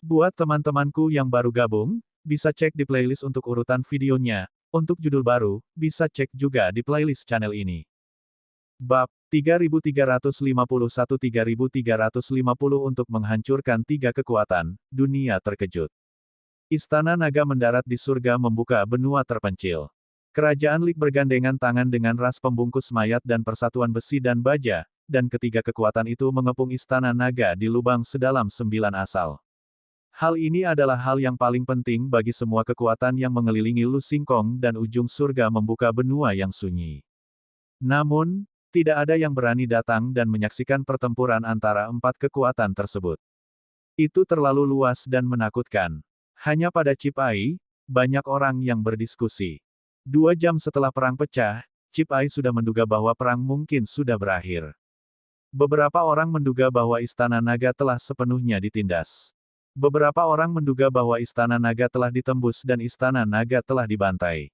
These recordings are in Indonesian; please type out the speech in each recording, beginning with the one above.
Buat teman-temanku yang baru gabung, bisa cek di playlist untuk urutan videonya. Untuk judul baru, bisa cek juga di playlist channel ini. Bab 3351-3350 untuk menghancurkan tiga kekuatan, dunia terkejut. Istana Naga mendarat di surga membuka benua terpencil. Kerajaan Lik bergandengan tangan dengan ras pembungkus mayat dan persatuan besi dan baja, dan ketiga kekuatan itu mengepung Istana Naga di lubang sedalam 9 asal. Hal ini adalah hal yang paling penting bagi semua kekuatan yang mengelilingi Lu Xingkong dan ujung surga membuka benua yang sunyi. Namun, tidak ada yang berani datang dan menyaksikan pertempuran antara empat kekuatan tersebut. Itu terlalu luas dan menakutkan. Hanya pada Cip Ai, banyak orang yang berdiskusi. 2 jam setelah perang pecah, Cip Ai sudah menduga bahwa perang mungkin sudah berakhir. Beberapa orang menduga bahwa Istana Naga telah sepenuhnya ditindas. Beberapa orang menduga bahwa Istana Naga telah ditembus dan Istana Naga telah dibantai.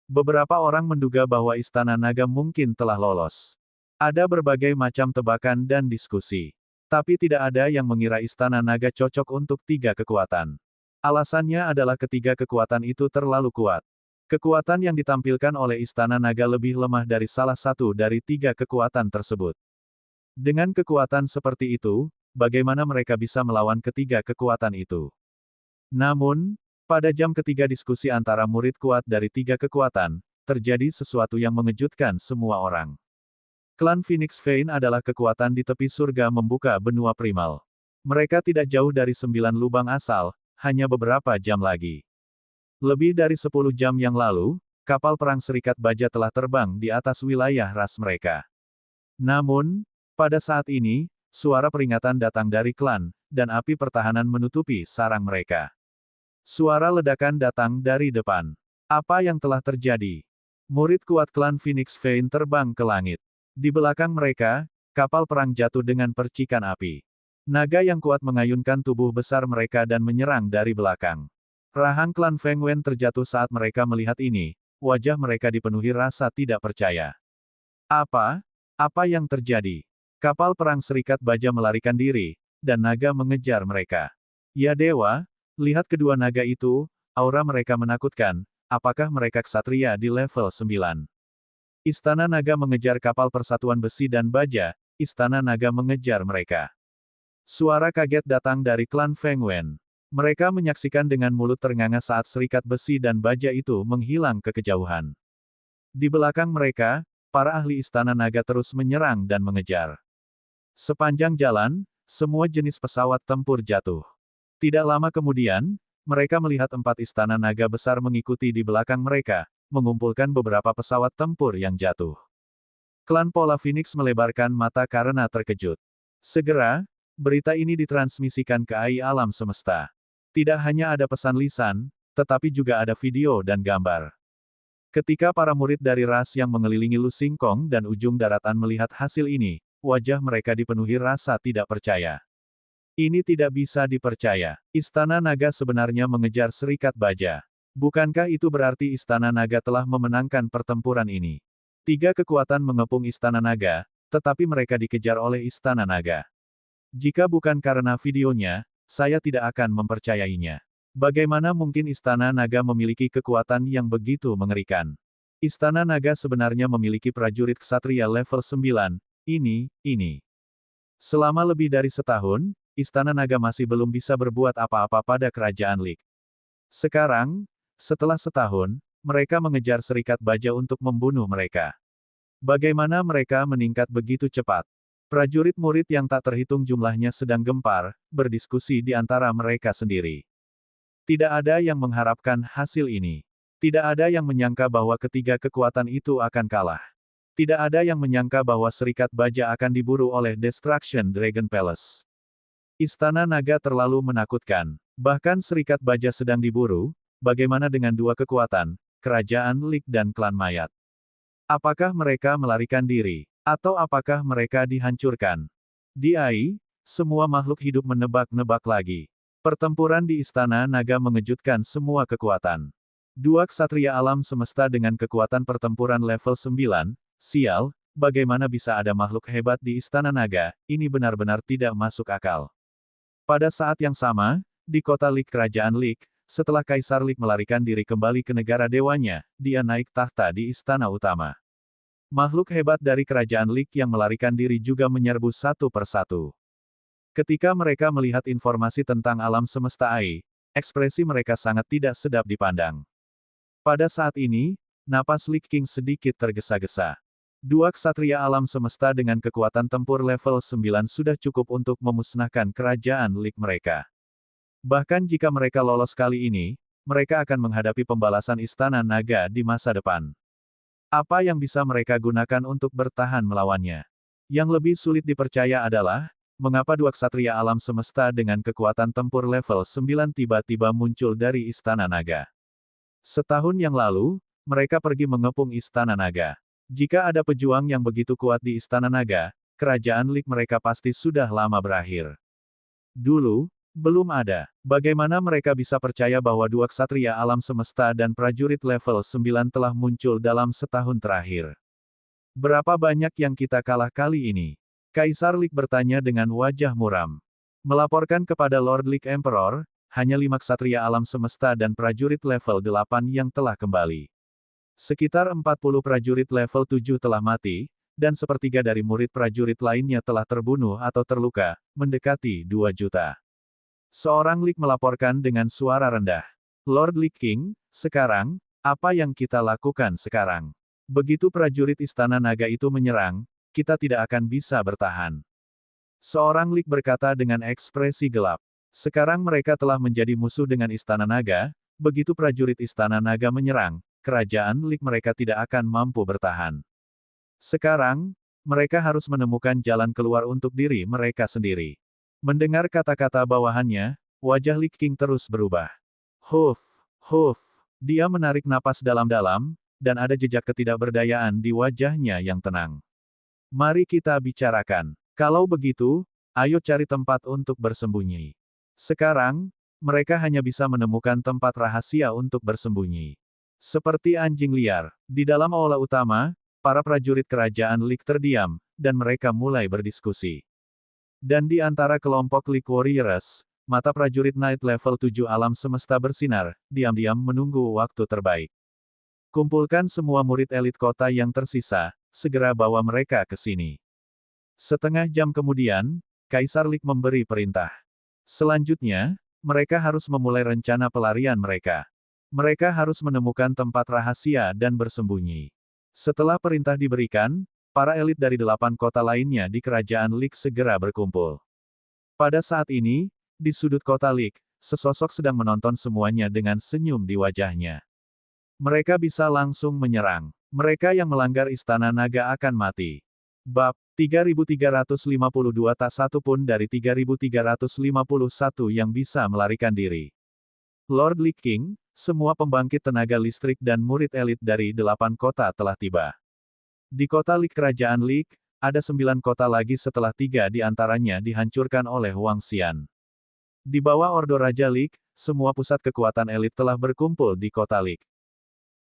Beberapa orang menduga bahwa Istana Naga mungkin telah lolos. Ada berbagai macam tebakan dan diskusi. Tapi tidak ada yang mengira Istana Naga cocok untuk tiga kekuatan. Alasannya adalah ketiga kekuatan itu terlalu kuat. Kekuatan yang ditampilkan oleh Istana Naga lebih lemah dari salah satu dari tiga kekuatan tersebut. Dengan kekuatan seperti itu, bagaimana mereka bisa melawan ketiga kekuatan itu? Namun, pada jam ketiga diskusi antara murid kuat dari tiga kekuatan, terjadi sesuatu yang mengejutkan semua orang. Klan Phoenix Vein adalah kekuatan di tepi surga membuka benua primal. Mereka tidak jauh dari 9 lubang asal, hanya beberapa jam lagi. Lebih dari 10 jam yang lalu, kapal perang Serikat Baja telah terbang di atas wilayah ras mereka. Namun, pada saat ini, suara peringatan datang dari klan, dan api pertahanan menutupi sarang mereka. Suara ledakan datang dari depan. Apa yang telah terjadi? Murid kuat klan Phoenix Vein terbang ke langit. Di belakang mereka, kapal perang jatuh dengan percikan api. Naga yang kuat mengayunkan tubuh besar mereka dan menyerang dari belakang. Rahang klan Feng Wen terjatuh saat mereka melihat ini, wajah mereka dipenuhi rasa tidak percaya. Apa? Apa yang terjadi? Kapal perang Serikat Baja melarikan diri, dan naga mengejar mereka. Ya dewa, lihat kedua naga itu, aura mereka menakutkan, apakah mereka ksatria di level 9? Istana Naga mengejar kapal persatuan besi dan baja, Istana Naga mengejar mereka. Suara kaget datang dari klan Feng Wen. Mereka menyaksikan dengan mulut ternganga saat serikat besi dan baja itu menghilang ke kejauhan. Di belakang mereka, para ahli Istana Naga terus menyerang dan mengejar. Sepanjang jalan, semua jenis pesawat tempur jatuh. Tidak lama kemudian, mereka melihat 4 Istana Naga besar mengikuti di belakang mereka, mengumpulkan beberapa pesawat tempur yang jatuh. Klan Pola Phoenix melebarkan mata karena terkejut. Segera, berita ini ditransmisikan ke AI alam semesta. Tidak hanya ada pesan lisan, tetapi juga ada video dan gambar. Ketika para murid dari ras yang mengelilingi Lu Xingkong dan ujung daratan melihat hasil ini, wajah mereka dipenuhi rasa tidak percaya. Ini tidak bisa dipercaya. Istana Naga sebenarnya mengejar Serikat Baja. Bukankah itu berarti Istana Naga telah memenangkan pertempuran ini? Tiga kekuatan mengepung Istana Naga, tetapi mereka dikejar oleh Istana Naga. Jika bukan karena videonya, saya tidak akan mempercayainya. Bagaimana mungkin Istana Naga memiliki kekuatan yang begitu mengerikan? Istana Naga sebenarnya memiliki prajurit ksatria level 9, ini. Selama lebih dari setahun, Istana Naga masih belum bisa berbuat apa-apa pada kerajaan Lik. Sekarang, setelah setahun, mereka mengejar Serikat Baja untuk membunuh mereka. Bagaimana mereka meningkat begitu cepat? Prajurit murid yang tak terhitung jumlahnya sedang gempar, berdiskusi di antara mereka sendiri. Tidak ada yang mengharapkan hasil ini. Tidak ada yang menyangka bahwa ketiga kekuatan itu akan kalah. Tidak ada yang menyangka bahwa Serikat Baja akan diburu oleh Destruction Dragon Palace. Istana Naga terlalu menakutkan. Bahkan Serikat Baja sedang diburu, bagaimana dengan dua kekuatan, Kerajaan Lik dan Klan Mayat? Apakah mereka melarikan diri? Atau apakah mereka dihancurkan? Di AI, semua makhluk hidup menebak-nebak lagi. Pertempuran di Istana Naga mengejutkan semua kekuatan. Dua ksatria alam semesta dengan kekuatan pertempuran level 9, sial, bagaimana bisa ada makhluk hebat di Istana Naga, ini benar-benar tidak masuk akal. Pada saat yang sama, di kota Lik Kerajaan Lik, setelah Kaisar Lik melarikan diri kembali ke negara dewanya, dia naik tahta di istana utama. Makhluk hebat dari Kerajaan Lik yang melarikan diri juga menyerbu satu persatu. Ketika mereka melihat informasi tentang alam semesta Ai, ekspresi mereka sangat tidak sedap dipandang. Pada saat ini, napas Lik King sedikit tergesa-gesa. Dua ksatria alam semesta dengan kekuatan tempur level 9 sudah cukup untuk memusnahkan kerajaan Lik mereka. Bahkan jika mereka lolos kali ini, mereka akan menghadapi pembalasan Istana Naga di masa depan. Apa yang bisa mereka gunakan untuk bertahan melawannya? Yang lebih sulit dipercaya adalah, mengapa dua ksatria alam semesta dengan kekuatan tempur level 9 tiba-tiba muncul dari Istana Naga. Setahun yang lalu, mereka pergi mengepung Istana Naga. Jika ada pejuang yang begitu kuat di Istana Naga, kerajaan Lik mereka pasti sudah lama berakhir. Dulu, belum ada. Bagaimana mereka bisa percaya bahwa dua ksatria alam semesta dan prajurit level 9 telah muncul dalam setahun terakhir? Berapa banyak yang kita kalah kali ini? Kaisar Lik bertanya dengan wajah muram. Melaporkan kepada Lord Lik Emperor, hanya 5 ksatria alam semesta dan prajurit level 8 yang telah kembali. Sekitar 40 prajurit level 7 telah mati, dan sepertiga dari murid prajurit lainnya telah terbunuh atau terluka, mendekati 2 juta. Seorang Lik melaporkan dengan suara rendah. Lord Lik King, sekarang, apa yang kita lakukan sekarang? Begitu prajurit Istana Naga itu menyerang, kita tidak akan bisa bertahan. Seorang Lik berkata dengan ekspresi gelap. Sekarang mereka telah menjadi musuh dengan Istana Naga, begitu prajurit Istana Naga menyerang, kerajaan Lik mereka tidak akan mampu bertahan. Sekarang, mereka harus menemukan jalan keluar untuk diri mereka sendiri. Mendengar kata-kata bawahannya, wajah Lik King terus berubah. Huf, huf. Dia menarik napas dalam-dalam, dan ada jejak ketidakberdayaan di wajahnya yang tenang. Mari kita bicarakan. Kalau begitu, ayo cari tempat untuk bersembunyi. Sekarang, mereka hanya bisa menemukan tempat rahasia untuk bersembunyi. Seperti anjing liar, di dalam aula utama, para prajurit kerajaan Lik terdiam, dan mereka mulai berdiskusi. Dan di antara kelompok Lik Warriors, mata prajurit Knight level 7 alam semesta bersinar, diam-diam menunggu waktu terbaik. Kumpulkan semua murid elit kota yang tersisa, segera bawa mereka ke sini. Setengah jam kemudian, Kaisar Lik memberi perintah. Selanjutnya, mereka harus memulai rencana pelarian mereka. Mereka harus menemukan tempat rahasia dan bersembunyi. Setelah perintah diberikan, para elit dari 8 kota lainnya di kerajaan Lik segera berkumpul. Pada saat ini, di sudut kota Lik, sesosok sedang menonton semuanya dengan senyum di wajahnya. Mereka bisa langsung menyerang. Mereka yang melanggar Istana Naga akan mati. Bab 3352 tak satu pun dari 3351 yang bisa melarikan diri. Lord Lik King, semua pembangkit tenaga listrik dan murid elit dari 8 kota telah tiba. Di kota Lik Kerajaan Lik, ada 9 kota lagi setelah 3 di antaranya dihancurkan oleh Wang Xian. Di bawah Ordo Raja Lik, semua pusat kekuatan elit telah berkumpul di kota Lik.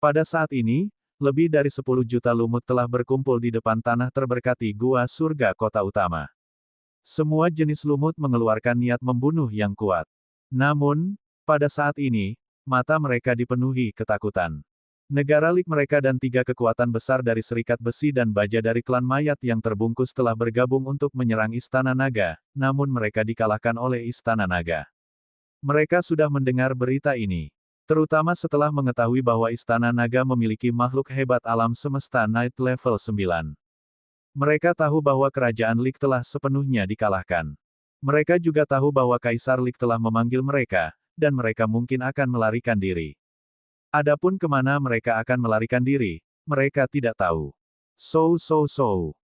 Pada saat ini, lebih dari 10 juta lumut telah berkumpul di depan tanah terberkati Gua Surga Kota Utama. Semua jenis lumut mengeluarkan niat membunuh yang kuat. Namun, pada saat ini, mata mereka dipenuhi ketakutan. Negara Lik mereka dan 3 kekuatan besar dari Serikat Besi dan Baja dari klan mayat yang terbungkus telah bergabung untuk menyerang Istana Naga, namun mereka dikalahkan oleh Istana Naga. Mereka sudah mendengar berita ini. Terutama setelah mengetahui bahwa Istana Naga memiliki makhluk hebat alam semesta Knight level 9. Mereka tahu bahwa kerajaan Lik telah sepenuhnya dikalahkan. Mereka juga tahu bahwa Kaisar Lik telah memanggil mereka, dan mereka mungkin akan melarikan diri. Adapun kemana mereka akan melarikan diri, mereka tidak tahu.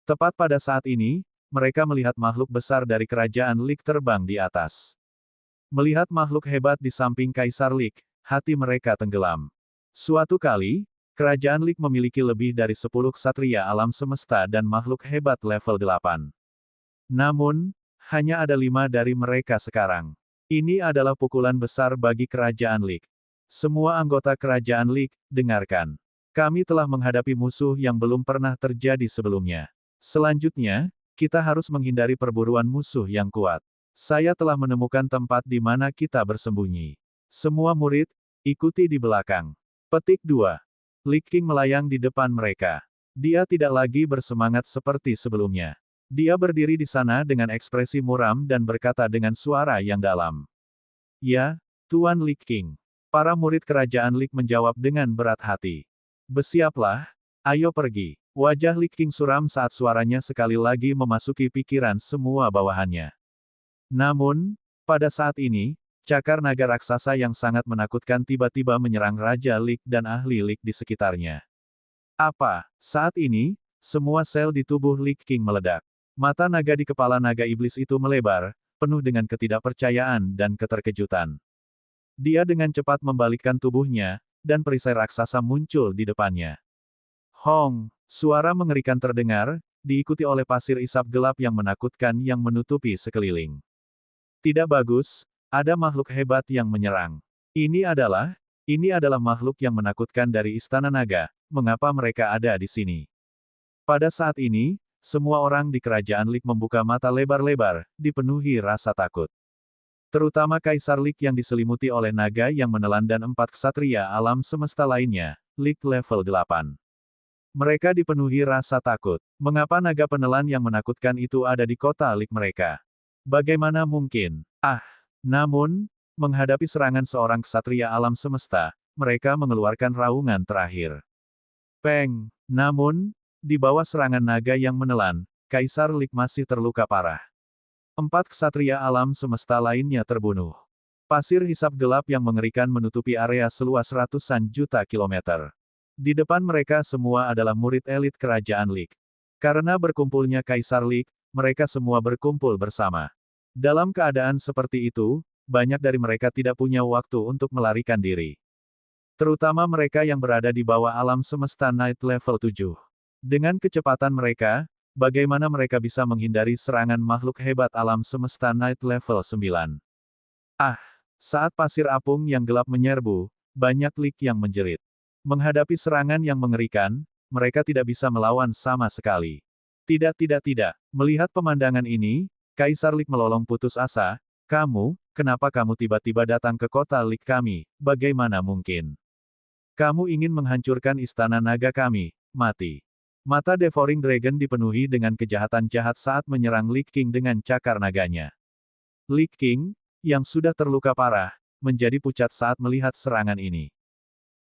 Tepat pada saat ini, mereka melihat makhluk besar dari kerajaan Lik terbang di atas. Melihat makhluk hebat di samping Kaisar Lik, hati mereka tenggelam. Suatu kali, kerajaan Lik memiliki lebih dari 10 ksatria alam semesta dan makhluk hebat level 8. Namun, hanya ada 5 dari mereka sekarang. Ini adalah pukulan besar bagi kerajaan Lik. Semua anggota kerajaan Lik, dengarkan. Kami telah menghadapi musuh yang belum pernah terjadi sebelumnya. Selanjutnya, kita harus menghindari perburuan musuh yang kuat. Saya telah menemukan tempat di mana kita bersembunyi. Semua murid, ikuti di belakang. Petik 2. Lich King melayang di depan mereka. Dia tidak lagi bersemangat seperti sebelumnya. Dia berdiri di sana dengan ekspresi muram dan berkata dengan suara yang dalam. Ya, Tuan Lich King. Para murid kerajaan Lich menjawab dengan berat hati. Bersiaplah, ayo pergi. Wajah Lich King suram saat suaranya sekali lagi memasuki pikiran semua bawahannya. Namun, pada saat ini, cakar naga raksasa yang sangat menakutkan tiba-tiba menyerang Raja Lich dan ahli Lich di sekitarnya. Apa? Saat ini, semua sel di tubuh Lich King meledak. Mata naga di kepala naga iblis itu melebar, penuh dengan ketidakpercayaan dan keterkejutan. Dia dengan cepat membalikkan tubuhnya, dan perisai raksasa muncul di depannya. Hong! Suara mengerikan terdengar, diikuti oleh pasir isap gelap yang menakutkan yang menutupi sekeliling. Tidak bagus, ada makhluk hebat yang menyerang. Ini adalah makhluk yang menakutkan dari Istana Naga, mengapa mereka ada di sini? Pada saat ini, semua orang di kerajaan Lich membuka mata lebar-lebar, dipenuhi rasa takut. Terutama Kaisar Lich yang diselimuti oleh naga yang menelan dan 4 ksatria alam semesta lainnya, Lich level 8. Mereka dipenuhi rasa takut. Mengapa naga penelan yang menakutkan itu ada di kota Lich mereka? Bagaimana mungkin? Namun, menghadapi serangan seorang ksatria alam semesta, mereka mengeluarkan raungan terakhir. Peng! Namun, di bawah serangan naga yang menelan, Kaisar Lich masih terluka parah. 4 ksatria alam semesta lainnya terbunuh. Pasir hisap gelap yang mengerikan menutupi area seluas ratusan juta kilometer. Di depan mereka semua adalah murid elit kerajaan Lich. Karena berkumpulnya Kaisar Lich, mereka semua berkumpul bersama. Dalam keadaan seperti itu, banyak dari mereka tidak punya waktu untuk melarikan diri. Terutama mereka yang berada di bawah alam semesta Night level 7. Dengan kecepatan mereka, bagaimana mereka bisa menghindari serangan makhluk hebat alam semesta Night level 9? Saat pasir apung yang gelap menyerbu, banyak Lich yang menjerit. Menghadapi serangan yang mengerikan, mereka tidak bisa melawan sama sekali. Tidak. Melihat pemandangan ini, Kaisar Lich melolong putus asa. Kenapa kamu tiba-tiba datang ke kota Lich kami? Bagaimana mungkin? Kamu ingin menghancurkan istana naga kami? Mati. Mata Devouring Dragon dipenuhi dengan kejahatan jahat saat menyerang Lich King dengan cakar naganya. Lich King, yang sudah terluka parah, menjadi pucat saat melihat serangan ini.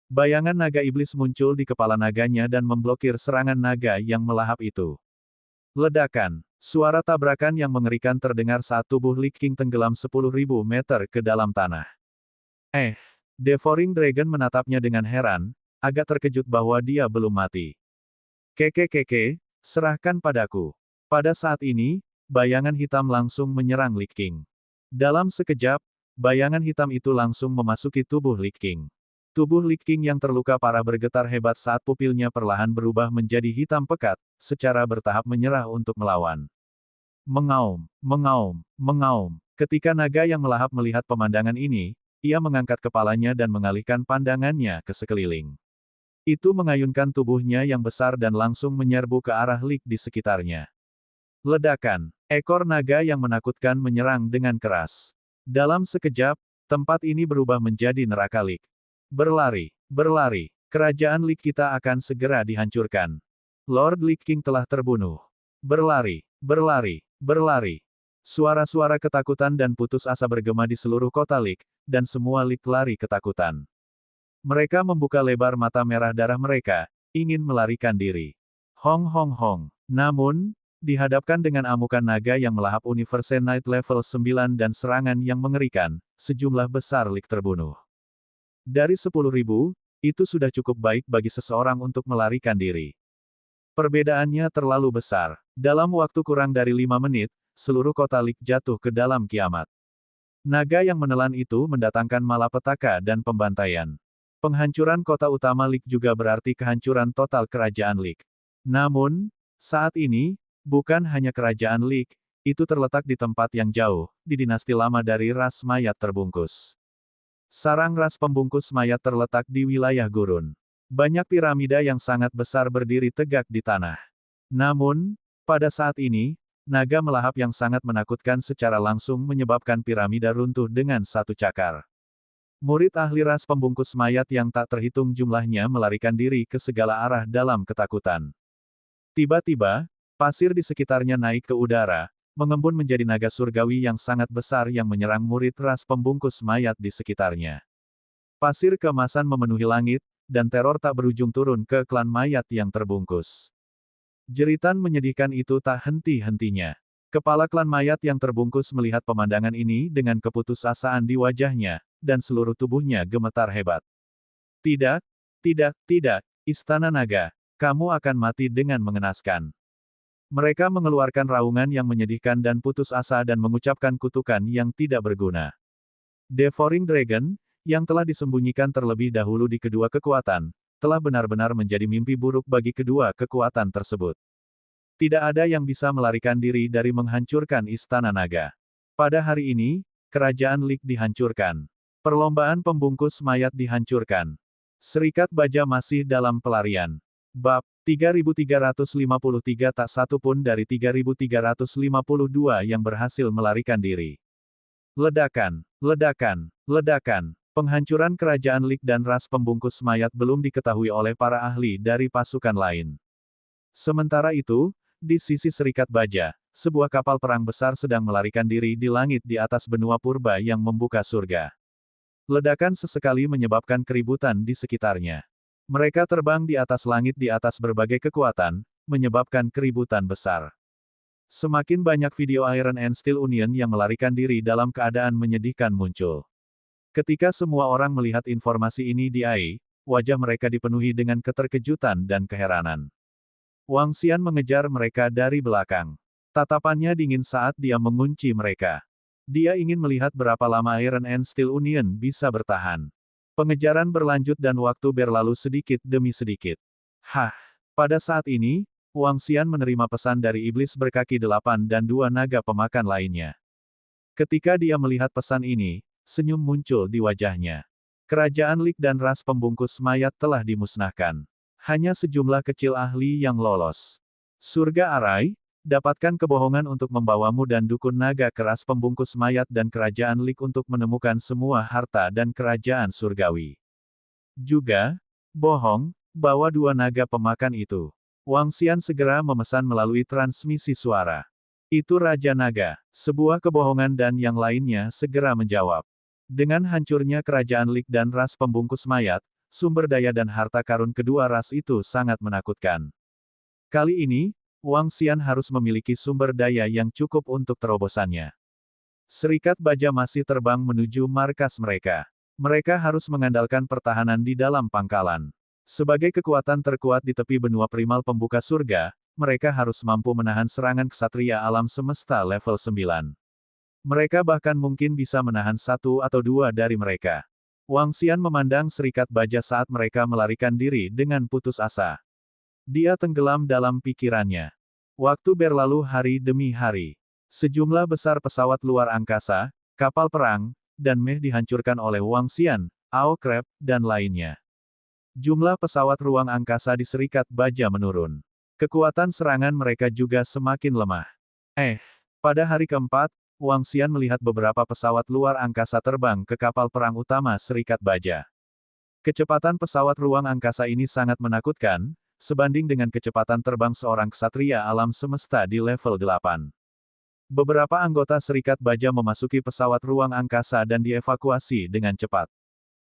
Bayangan naga iblis muncul di kepala naganya dan memblokir serangan naga yang melahap itu. Ledakan. Suara tabrakan yang mengerikan terdengar saat tubuh Lich King tenggelam 10.000 meter ke dalam tanah. Devouring Dragon menatapnya dengan heran, agak terkejut bahwa dia belum mati. Serahkan padaku. Pada saat ini, bayangan hitam langsung menyerang Lich King. Dalam sekejap, bayangan hitam itu langsung memasuki tubuh Lich King. Tubuh Lich King yang terluka parah bergetar hebat saat pupilnya perlahan berubah menjadi hitam pekat, secara bertahap menyerah untuk melawan. Mengaum. Ketika naga yang melahap melihat pemandangan ini, ia mengangkat kepalanya dan mengalihkan pandangannya ke sekeliling. Itu mengayunkan tubuhnya yang besar dan langsung menyerbu ke arah Lich di sekitarnya. Ledakan. Ekor naga yang menakutkan menyerang dengan keras. Dalam sekejap, tempat ini berubah menjadi neraka Lich. Berlari. Kerajaan Lich kita akan segera dihancurkan. Lord Lich King telah terbunuh. Berlari. Suara-suara ketakutan dan putus asa bergema di seluruh kota Lich, dan semua Lich lari ketakutan. Mereka membuka lebar mata merah darah mereka, ingin melarikan diri. Hong. Namun, dihadapkan dengan amukan naga yang melahap Universe Night level 9 dan serangan yang mengerikan, sejumlah besar Lich terbunuh. Dari 10.000, itu sudah cukup baik bagi seseorang untuk melarikan diri. Perbedaannya terlalu besar. Dalam waktu kurang dari 5 menit, seluruh kota Lich jatuh ke dalam kiamat. Naga yang menelan itu mendatangkan malapetaka dan pembantaian. Penghancuran kota utama Lich juga berarti kehancuran total kerajaan Lich. Namun, saat ini, bukan hanya kerajaan Lich, itu terletak di tempat yang jauh, di dinasti lama dari ras mayat terbungkus. Sarang ras pembungkus mayat terletak di wilayah gurun. Banyak piramida yang sangat besar berdiri tegak di tanah. Namun, pada saat ini, naga melahap yang sangat menakutkan secara langsung menyebabkan piramida runtuh dengan satu cakar. Murid ahli ras pembungkus mayat yang tak terhitung jumlahnya melarikan diri ke segala arah dalam ketakutan. Tiba-tiba, pasir di sekitarnya naik ke udara, mengembun menjadi naga surgawi yang sangat besar yang menyerang murid ras pembungkus mayat di sekitarnya. Pasir keemasan memenuhi langit, dan teror tak berujung turun ke klan mayat yang terbungkus. Jeritan menyedihkan itu tak henti-hentinya. Kepala klan mayat yang terbungkus melihat pemandangan ini dengan keputusasaan di wajahnya, dan seluruh tubuhnya gemetar hebat. Tidak, tidak, tidak, Istana Naga, kamu akan mati dengan mengenaskan. Mereka mengeluarkan raungan yang menyedihkan dan putus asa dan mengucapkan kutukan yang tidak berguna. Devouring Dragon, yang telah disembunyikan terlebih dahulu di kedua kekuatan, telah benar-benar menjadi mimpi buruk bagi kedua kekuatan tersebut. Tidak ada yang bisa melarikan diri dari menghancurkan Istana Naga. Pada hari ini, Kerajaan Lik dihancurkan. Perlombaan pembungkus mayat dihancurkan. Serikat Baja masih dalam pelarian. Bab 3353 tak satu pun dari 3352 yang berhasil melarikan diri. Ledakan, ledakan, ledakan. Penghancuran kerajaan Lik dan ras pembungkus mayat belum diketahui oleh para ahli dari pasukan lain. Sementara itu, di sisi Serikat Baja, sebuah kapal perang besar sedang melarikan diri di langit di atas benua purba yang membuka surga. Ledakan sesekali menyebabkan keributan di sekitarnya. Mereka terbang di atas langit di atas berbagai kekuatan, menyebabkan keributan besar. Semakin banyak video Iron and Steel Union yang melarikan diri dalam keadaan menyedihkan muncul. Ketika semua orang melihat informasi ini di AI, wajah mereka dipenuhi dengan keterkejutan dan keheranan. Wang Xian mengejar mereka dari belakang. Tatapannya dingin saat dia mengunci mereka. Dia ingin melihat berapa lama Iron and Steel Union bisa bertahan. Pengejaran berlanjut dan waktu berlalu sedikit demi sedikit. Pada saat ini, Wang Xian menerima pesan dari iblis berkaki 8 dan 2 naga pemakan lainnya. Ketika dia melihat pesan ini, senyum muncul di wajahnya. Kerajaan Lik dan ras pembungkus mayat telah dimusnahkan. Hanya sejumlah kecil ahli yang lolos. Surga Arai, dapatkan kebohongan untuk membawamu dan dukun naga ke ras pembungkus mayat dan kerajaan Lik untuk menemukan semua harta dan kerajaan surgawi. Juga, bohong, bawa 2 naga pemakan itu. Wang Xian segera memesan melalui transmisi suara. Itu Raja Naga, sebuah kebohongan dan yang lainnya segera menjawab. Dengan hancurnya kerajaan Lik dan ras pembungkus mayat, sumber daya dan harta karun kedua ras itu sangat menakutkan. Kali ini, Wang Xian harus memiliki sumber daya yang cukup untuk terobosannya. Serikat Baja masih terbang menuju markas mereka. Mereka harus mengandalkan pertahanan di dalam pangkalan. Sebagai kekuatan terkuat di tepi benua primal pembuka surga, mereka harus mampu menahan serangan ksatria alam semesta level 9. Mereka bahkan mungkin bisa menahan 1 atau 2 dari mereka. Wang Xian memandang Serikat Baja saat mereka melarikan diri dengan putus asa. Dia tenggelam dalam pikirannya. Waktu berlalu hari demi hari. Sejumlah besar pesawat luar angkasa, kapal perang, dan meh dihancurkan oleh Wang Xian, Ao Crab, dan lainnya. Jumlah pesawat ruang angkasa di Serikat Baja menurun. Kekuatan serangan mereka juga semakin lemah. Pada hari keempat, Wang Xian melihat beberapa pesawat luar angkasa terbang ke kapal perang utama Serikat Baja. Kecepatan pesawat ruang angkasa ini sangat menakutkan, sebanding dengan kecepatan terbang seorang ksatria alam semesta di level 8. Beberapa anggota Serikat Baja memasuki pesawat ruang angkasa dan dievakuasi dengan cepat.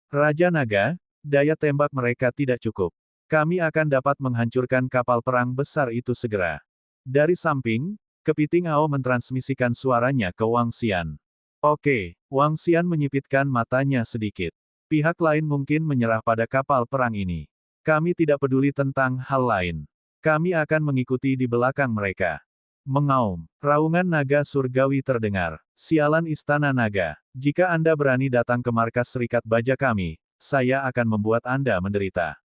Raja Naga, daya tembak mereka tidak cukup. Kami akan dapat menghancurkan kapal perang besar itu segera. Dari samping, kepiting Ao mentransmisikan suaranya ke Wang Xian. Oke, Wang Xian menyipitkan matanya sedikit. Pihak lain mungkin menyerah pada kapal perang ini. Kami tidak peduli tentang hal lain. Kami akan mengikuti di belakang mereka. Mengaum. Raungan naga surgawi terdengar. Sialan Istana Naga. Jika Anda berani datang ke markas Serikat Baja kami, saya akan membuat Anda menderita.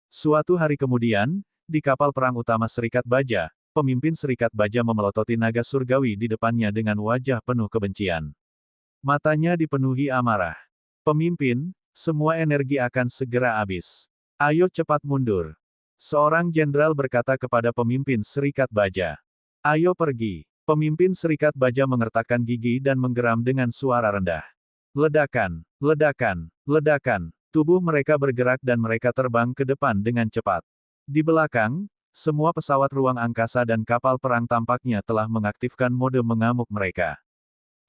Suatu hari kemudian, di kapal perang utama Serikat Baja, pemimpin Serikat Baja memelototi naga surgawi di depannya dengan wajah penuh kebencian. Matanya dipenuhi amarah. Pemimpin, semua energi akan segera habis. Ayo cepat mundur. Seorang jenderal berkata kepada pemimpin Serikat Baja. Ayo pergi. Pemimpin Serikat Baja mengertakkan gigi dan menggeram dengan suara rendah. Ledakan, ledakan, ledakan. Tubuh mereka bergerak dan mereka terbang ke depan dengan cepat. Di belakang, semua pesawat ruang angkasa dan kapal perang tampaknya telah mengaktifkan mode mengamuk mereka.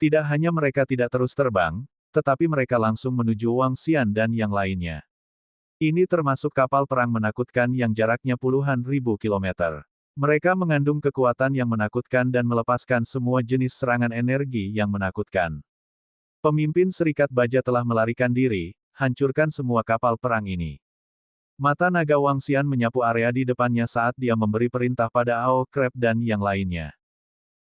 Tidak hanya mereka tidak terus terbang, tetapi mereka langsung menuju Wang Xian dan yang lainnya. Ini termasuk kapal perang menakutkan yang jaraknya puluhan ribu kilometer. Mereka mengandung kekuatan yang menakutkan dan melepaskan semua jenis serangan energi yang menakutkan. Pemimpin Serikat Baja telah melarikan diri, hancurkan semua kapal perang ini. Mata naga Wang Xian menyapu area di depannya saat dia memberi perintah pada Ao Crab dan yang lainnya.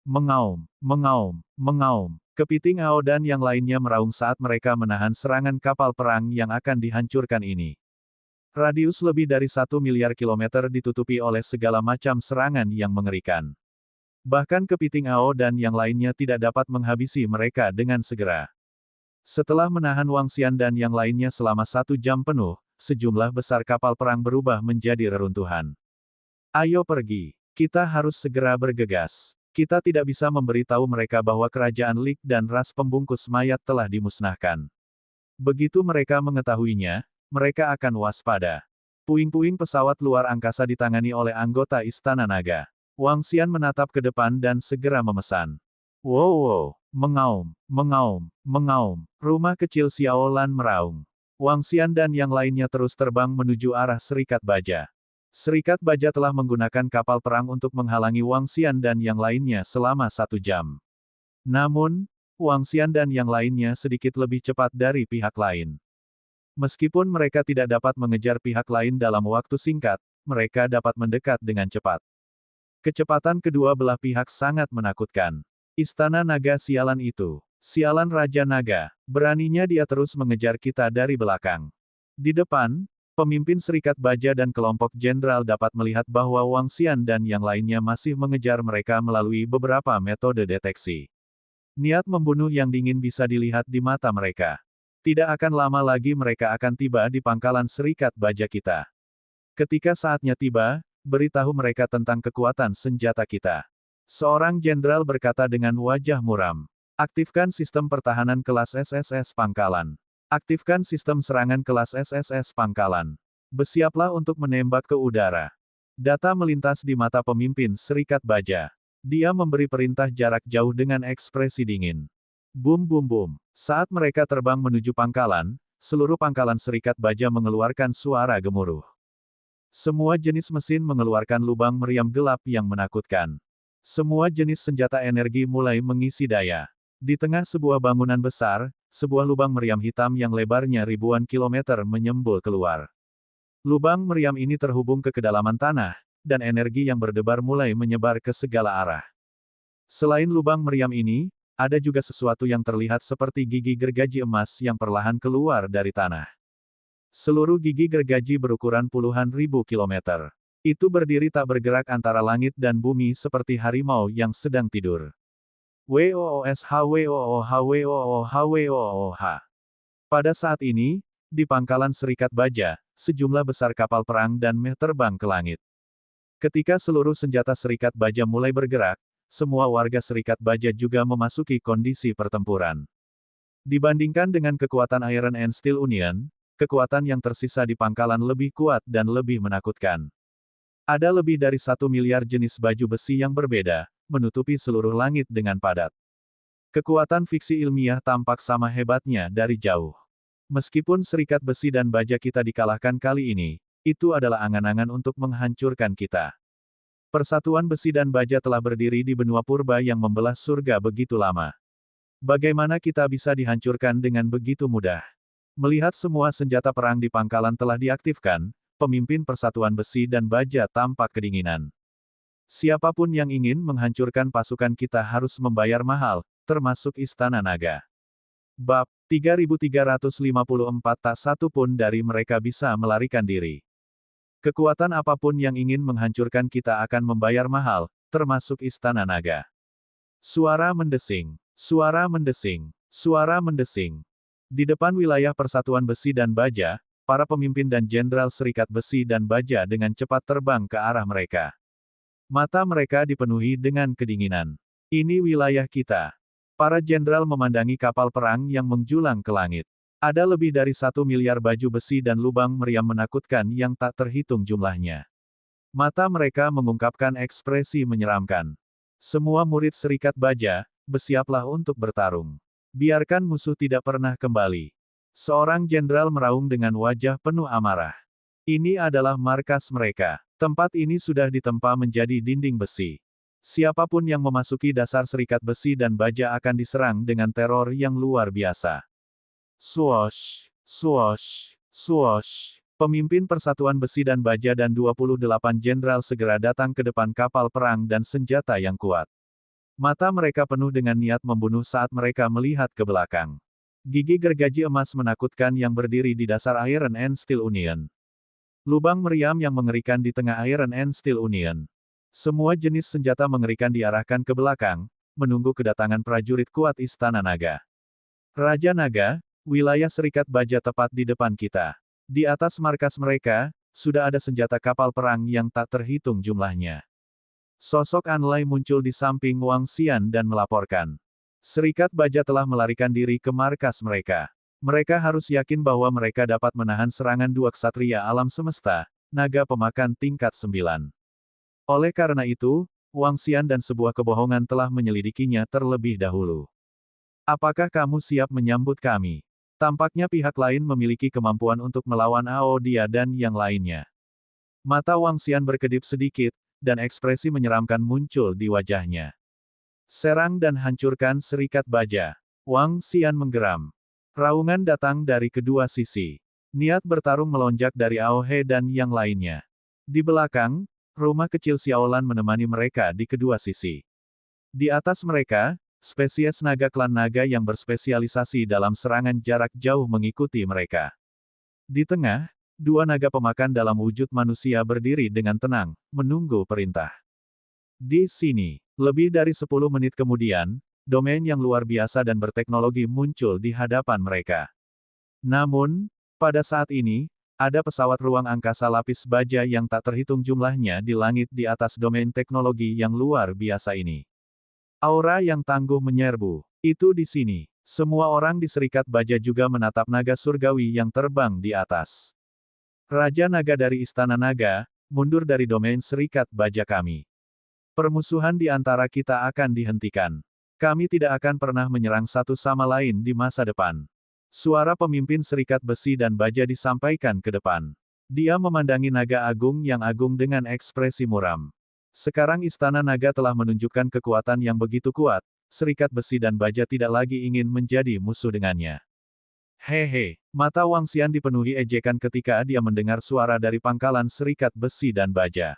Mengaum, mengaum, mengaum. Kepiting Ao dan yang lainnya meraung saat mereka menahan serangan kapal perang yang akan dihancurkan ini. Radius lebih dari 1 miliar kilometer ditutupi oleh segala macam serangan yang mengerikan. Bahkan kepiting Ao dan yang lainnya tidak dapat menghabisi mereka dengan segera. Setelah menahan Wang Xian dan yang lainnya selama 1 jam penuh, sejumlah besar kapal perang berubah menjadi reruntuhan. Ayo pergi. Kita harus segera bergegas. Kita tidak bisa memberitahu mereka bahwa kerajaan Lik dan ras pembungkus mayat telah dimusnahkan. Begitu mereka mengetahuinya, mereka akan waspada. Puing-puing pesawat luar angkasa ditangani oleh anggota Istana Naga. Wang Xian menatap ke depan dan segera memesan. Wow, mengaum, mengaum, mengaum. Rumah kecil Xiao Lan meraung. Wang Xian dan yang lainnya terus terbang menuju arah Serikat Baja. Serikat Baja telah menggunakan kapal perang untuk menghalangi Wang Xian dan yang lainnya selama 1 jam. Namun, Wang Xian dan yang lainnya sedikit lebih cepat dari pihak lain. Meskipun mereka tidak dapat mengejar pihak lain dalam waktu singkat, mereka dapat mendekat dengan cepat. Kecepatan kedua belah pihak sangat menakutkan. Istana Naga sialan itu. Sialan Raja Naga. Beraninya dia terus mengejar kita dari belakang. Di depan, pemimpin Serikat Baja dan kelompok jenderal dapat melihat bahwa Wang Xian dan yang lainnya masih mengejar mereka melalui beberapa metode deteksi. Niat membunuh yang dingin bisa dilihat di mata mereka. Tidak akan lama lagi mereka akan tiba di pangkalan Serikat Baja kita. Ketika saatnya tiba, beritahu mereka tentang kekuatan senjata kita. Seorang jenderal berkata dengan wajah muram. Aktifkan sistem pertahanan kelas SSS Pangkalan. Aktifkan sistem serangan kelas SSS Pangkalan. Bersiaplah untuk menembak ke udara. Data melintas di mata pemimpin Serikat Baja. Dia memberi perintah jarak jauh dengan ekspresi dingin. Bum bum bum. Saat mereka terbang menuju pangkalan, seluruh pangkalan Serikat Baja mengeluarkan suara gemuruh. Semua jenis mesin mengeluarkan lubang meriam gelap yang menakutkan. Semua jenis senjata energi mulai mengisi daya. Di tengah sebuah bangunan besar, sebuah lubang meriam hitam yang lebarnya ribuan kilometer menyembul keluar. Lubang meriam ini terhubung ke kedalaman tanah, dan energi yang berdebar mulai menyebar ke segala arah. Selain lubang meriam ini, ada juga sesuatu yang terlihat seperti gigi gergaji emas yang perlahan keluar dari tanah. Seluruh gigi gergaji berukuran puluhan ribu kilometer. Itu berdiri tak bergerak antara langit dan bumi seperti harimau yang sedang tidur. WOOSHWOOHWOOHWOOH. Pada saat ini, di pangkalan Serikat Baja, sejumlah besar kapal perang dan meh terbang ke langit. Ketika seluruh senjata Serikat Baja mulai bergerak, semua warga Serikat Baja juga memasuki kondisi pertempuran. Dibandingkan dengan kekuatan Iron and Steel Union, kekuatan yang tersisa di pangkalan lebih kuat dan lebih menakutkan. Ada lebih dari 1 miliar jenis baju besi yang berbeda, menutupi seluruh langit dengan padat. Kekuatan fiksi ilmiah tampak sama hebatnya dari jauh. Meskipun Serikat Besi dan Baja kita dikalahkan kali ini, itu adalah angan-angan untuk menghancurkan kita. Persatuan Besi dan Baja telah berdiri di benua purba yang membelah surga begitu lama. Bagaimana kita bisa dihancurkan dengan begitu mudah? Melihat semua senjata perang di pangkalan telah diaktifkan, pemimpin Persatuan Besi dan Baja tampak kedinginan. Siapapun yang ingin menghancurkan pasukan kita harus membayar mahal, termasuk Istana Naga. Bab 3354. Tak satu pun dari mereka bisa melarikan diri. Kekuatan apapun yang ingin menghancurkan kita akan membayar mahal, termasuk Istana Naga. Suara mendesing. Suara mendesing. Suara mendesing. Di depan wilayah Persatuan Besi dan Baja, para pemimpin dan jenderal Serikat Besi dan Baja dengan cepat terbang ke arah mereka. Mata mereka dipenuhi dengan kedinginan. Ini wilayah kita. Para jenderal memandangi kapal perang yang menjulang ke langit. Ada lebih dari 1 miliar baju besi dan lubang meriam menakutkan yang tak terhitung jumlahnya. Mata mereka mengungkapkan ekspresi menyeramkan. Semua murid Serikat Baja, bersiaplah untuk bertarung. Biarkan musuh tidak pernah kembali. Seorang jenderal meraung dengan wajah penuh amarah. Ini adalah markas mereka. Tempat ini sudah ditempa menjadi dinding besi. Siapapun yang memasuki dasar Serikat Besi dan Baja akan diserang dengan teror yang luar biasa. Swoosh, swoosh, swoosh. Pemimpin Persatuan Besi dan Baja dan 28 jenderal segera datang ke depan kapal perang dan senjata yang kuat. Mata mereka penuh dengan niat membunuh saat mereka melihat ke belakang. Gigi gergaji emas menakutkan yang berdiri di dasar Iron and Steel Union. Lubang meriam yang mengerikan di tengah Iron and Steel Union. Semua jenis senjata mengerikan diarahkan ke belakang, menunggu kedatangan prajurit kuat Istana Naga. Raja Naga, wilayah Serikat Baja tepat di depan kita. Di atas markas mereka, sudah ada senjata kapal perang yang tak terhitung jumlahnya. Sosok Anlai muncul di samping Wang Xian dan melaporkan. Serikat Baja telah melarikan diri ke markas mereka. Mereka harus yakin bahwa mereka dapat menahan serangan dua ksatria alam semesta, naga pemakan tingkat 9. Oleh karena itu, Wang Xian dan sebuah kebohongan telah menyelidikinya terlebih dahulu. Apakah kamu siap menyambut kami? Tampaknya pihak lain memiliki kemampuan untuk melawan Ao Dia dan yang lainnya. Mata Wang Xian berkedip sedikit, dan ekspresi menyeramkan muncul di wajahnya. Serang dan hancurkan Serikat Baja. Wang Xian menggeram. Raungan datang dari kedua sisi. Niat bertarung melonjak dari Ao He dan yang lainnya. Di belakang, rumah kecil Xiaolan menemani mereka di kedua sisi. Di atas mereka, spesies naga klan naga yang berspesialisasi dalam serangan jarak jauh mengikuti mereka. Di tengah, dua naga pemakan dalam wujud manusia berdiri dengan tenang, menunggu perintah. Di sini, lebih dari 10 menit kemudian, domain yang luar biasa dan berteknologi muncul di hadapan mereka. Namun, pada saat ini, ada pesawat ruang angkasa lapis baja yang tak terhitung jumlahnya di langit di atas domain teknologi yang luar biasa ini. Aura yang tangguh menyerbu. Itu di sini. Semua orang di Serikat Baja juga menatap naga surgawi yang terbang di atas. Raja Naga dari Istana Naga, mundur dari domain Serikat Baja kami. Permusuhan di antara kita akan dihentikan. Kami tidak akan pernah menyerang satu sama lain di masa depan. Suara pemimpin Serikat Besi dan Baja disampaikan ke depan. Dia memandangi naga agung yang agung dengan ekspresi muram. Sekarang Istana Naga telah menunjukkan kekuatan yang begitu kuat, Serikat Besi dan Baja tidak lagi ingin menjadi musuh dengannya. Hehe, mata Wang Xian dipenuhi ejekan ketika dia mendengar suara dari pangkalan Serikat Besi dan Baja.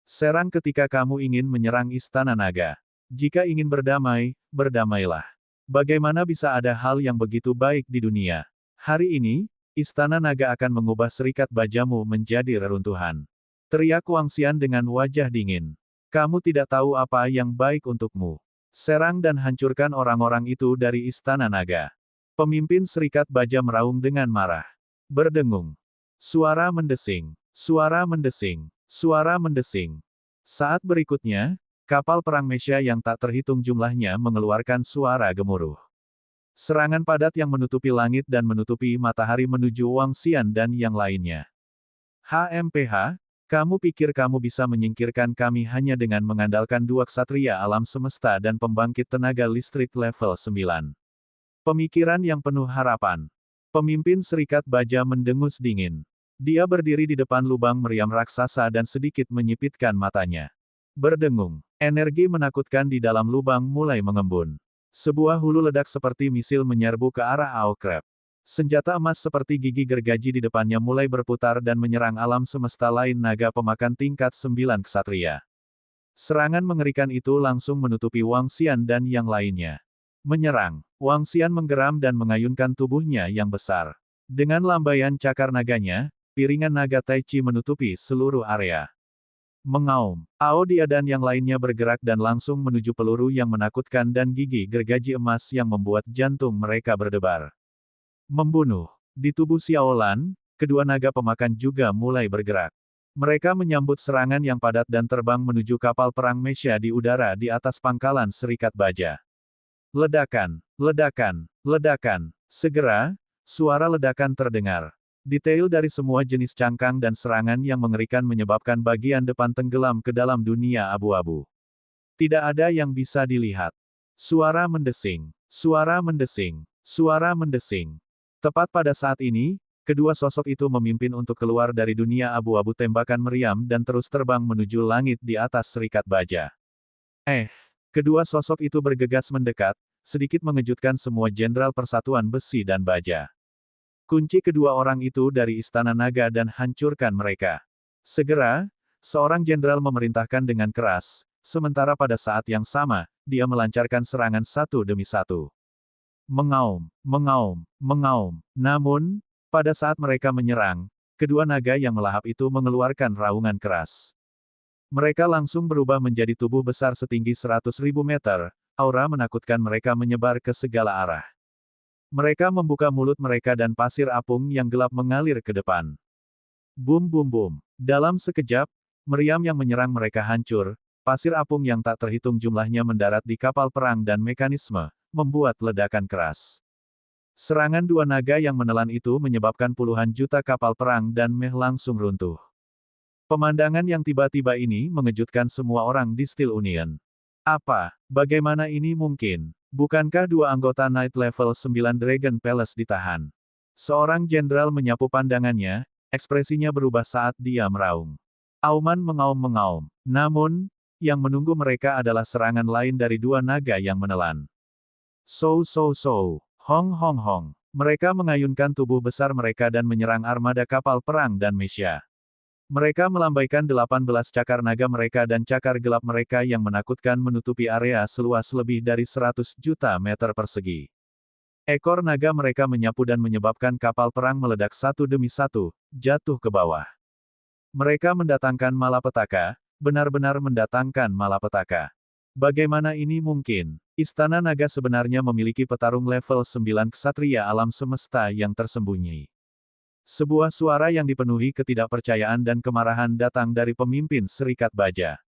Serang ketika kamu ingin menyerang Istana Naga. Jika ingin berdamai, berdamailah. Bagaimana bisa ada hal yang begitu baik di dunia? Hari ini, Istana Naga akan mengubah Serikat Bajamu menjadi reruntuhan. Teriak Wang Xian dengan wajah dingin. Kamu tidak tahu apa yang baik untukmu. Serang dan hancurkan orang-orang itu dari Istana Naga. Pemimpin Serikat Baja meraung dengan marah. Berdengung. Suara mendesing. Suara mendesing. Suara mendesing. Saat berikutnya, kapal perang Mesya yang tak terhitung jumlahnya mengeluarkan suara gemuruh. Serangan padat yang menutupi langit dan menutupi matahari menuju Wang Xian dan yang lainnya. HMPH, kamu pikir kamu bisa menyingkirkan kami hanya dengan mengandalkan dua ksatria alam semesta dan pembangkit tenaga listrik level 9. Pemikiran yang penuh harapan. Pemimpin Serikat Baja mendengus dingin. Dia berdiri di depan lubang meriam raksasa dan sedikit menyipitkan matanya. Berdengung. Energi menakutkan di dalam lubang mulai mengembun. Sebuah hulu ledak seperti misil menyerbu ke arah Ao Crab. Senjata emas seperti gigi gergaji di depannya mulai berputar dan menyerang alam semesta lain naga pemakan tingkat 9 ksatria. Serangan mengerikan itu langsung menutupi Wang Xian dan yang lainnya. Menyerang. Wang Xian menggeram dan mengayunkan tubuhnya yang besar. Dengan lambaian cakar naganya, piringan naga Tai Chi menutupi seluruh area. Mengaum. Ao Dia dan yang lainnya bergerak dan langsung menuju peluru yang menakutkan dan gigi gergaji emas yang membuat jantung mereka berdebar. Membunuh. Di tubuh Xiaolan, kedua naga pemakan juga mulai bergerak. Mereka menyambut serangan yang padat dan terbang menuju kapal perang Mesya di udara di atas pangkalan Serikat Baja. Ledakan, ledakan, ledakan. Segera, suara ledakan terdengar. Detail dari semua jenis cangkang dan serangan yang mengerikan menyebabkan bagian depan tenggelam ke dalam dunia abu-abu. Tidak ada yang bisa dilihat. Suara mendesing, suara mendesing, suara mendesing. Tepat pada saat ini, kedua sosok itu memimpin untuk keluar dari dunia abu-abu tembakan meriam dan terus terbang menuju langit di atas Serikat Baja. Kedua sosok itu bergegas mendekat, sedikit mengejutkan semua jenderal Persatuan Besi dan Baja. Kunci kedua orang itu dari Istana Naga dan hancurkan mereka. Segera, seorang jenderal memerintahkan dengan keras, sementara pada saat yang sama, dia melancarkan serangan satu demi satu. Mengaum, mengaum, mengaum. Namun, pada saat mereka menyerang, kedua naga yang melahap itu mengeluarkan raungan keras. Mereka langsung berubah menjadi tubuh besar setinggi 100.000 meter, aura menakutkan mereka menyebar ke segala arah. Mereka membuka mulut mereka dan pasir apung yang gelap mengalir ke depan. Bum bum bum. Dalam sekejap, meriam yang menyerang mereka hancur, pasir apung yang tak terhitung jumlahnya mendarat di kapal perang dan mekanisme, membuat ledakan keras. Serangan dua naga yang menelan itu menyebabkan puluhan juta kapal perang dan meh langsung runtuh. Pemandangan yang tiba-tiba ini mengejutkan semua orang di Steel Union. Apa? Bagaimana ini mungkin? Bukankah dua anggota Knight Level 9 Dragon Palace ditahan? Seorang jenderal menyapu pandangannya, ekspresinya berubah saat dia meraung. Auman mengaum-mengaum. Namun, yang menunggu mereka adalah serangan lain dari dua naga yang menelan. So. Hong hong hong. Mereka mengayunkan tubuh besar mereka dan menyerang armada kapal perang dan Mesya. Mereka melambaikan 18 cakar naga mereka dan cakar gelap mereka yang menakutkan menutupi area seluas lebih dari 100 juta meter persegi. Ekor naga mereka menyapu dan menyebabkan kapal perang meledak satu demi satu, jatuh ke bawah. Mereka mendatangkan malapetaka, benar-benar mendatangkan malapetaka. Bagaimana ini mungkin? Istana Naga sebenarnya memiliki petarung level 9 ksatria alam semesta yang tersembunyi. Sebuah suara yang dipenuhi ketidakpercayaan dan kemarahan datang dari pemimpin Serikat Baja.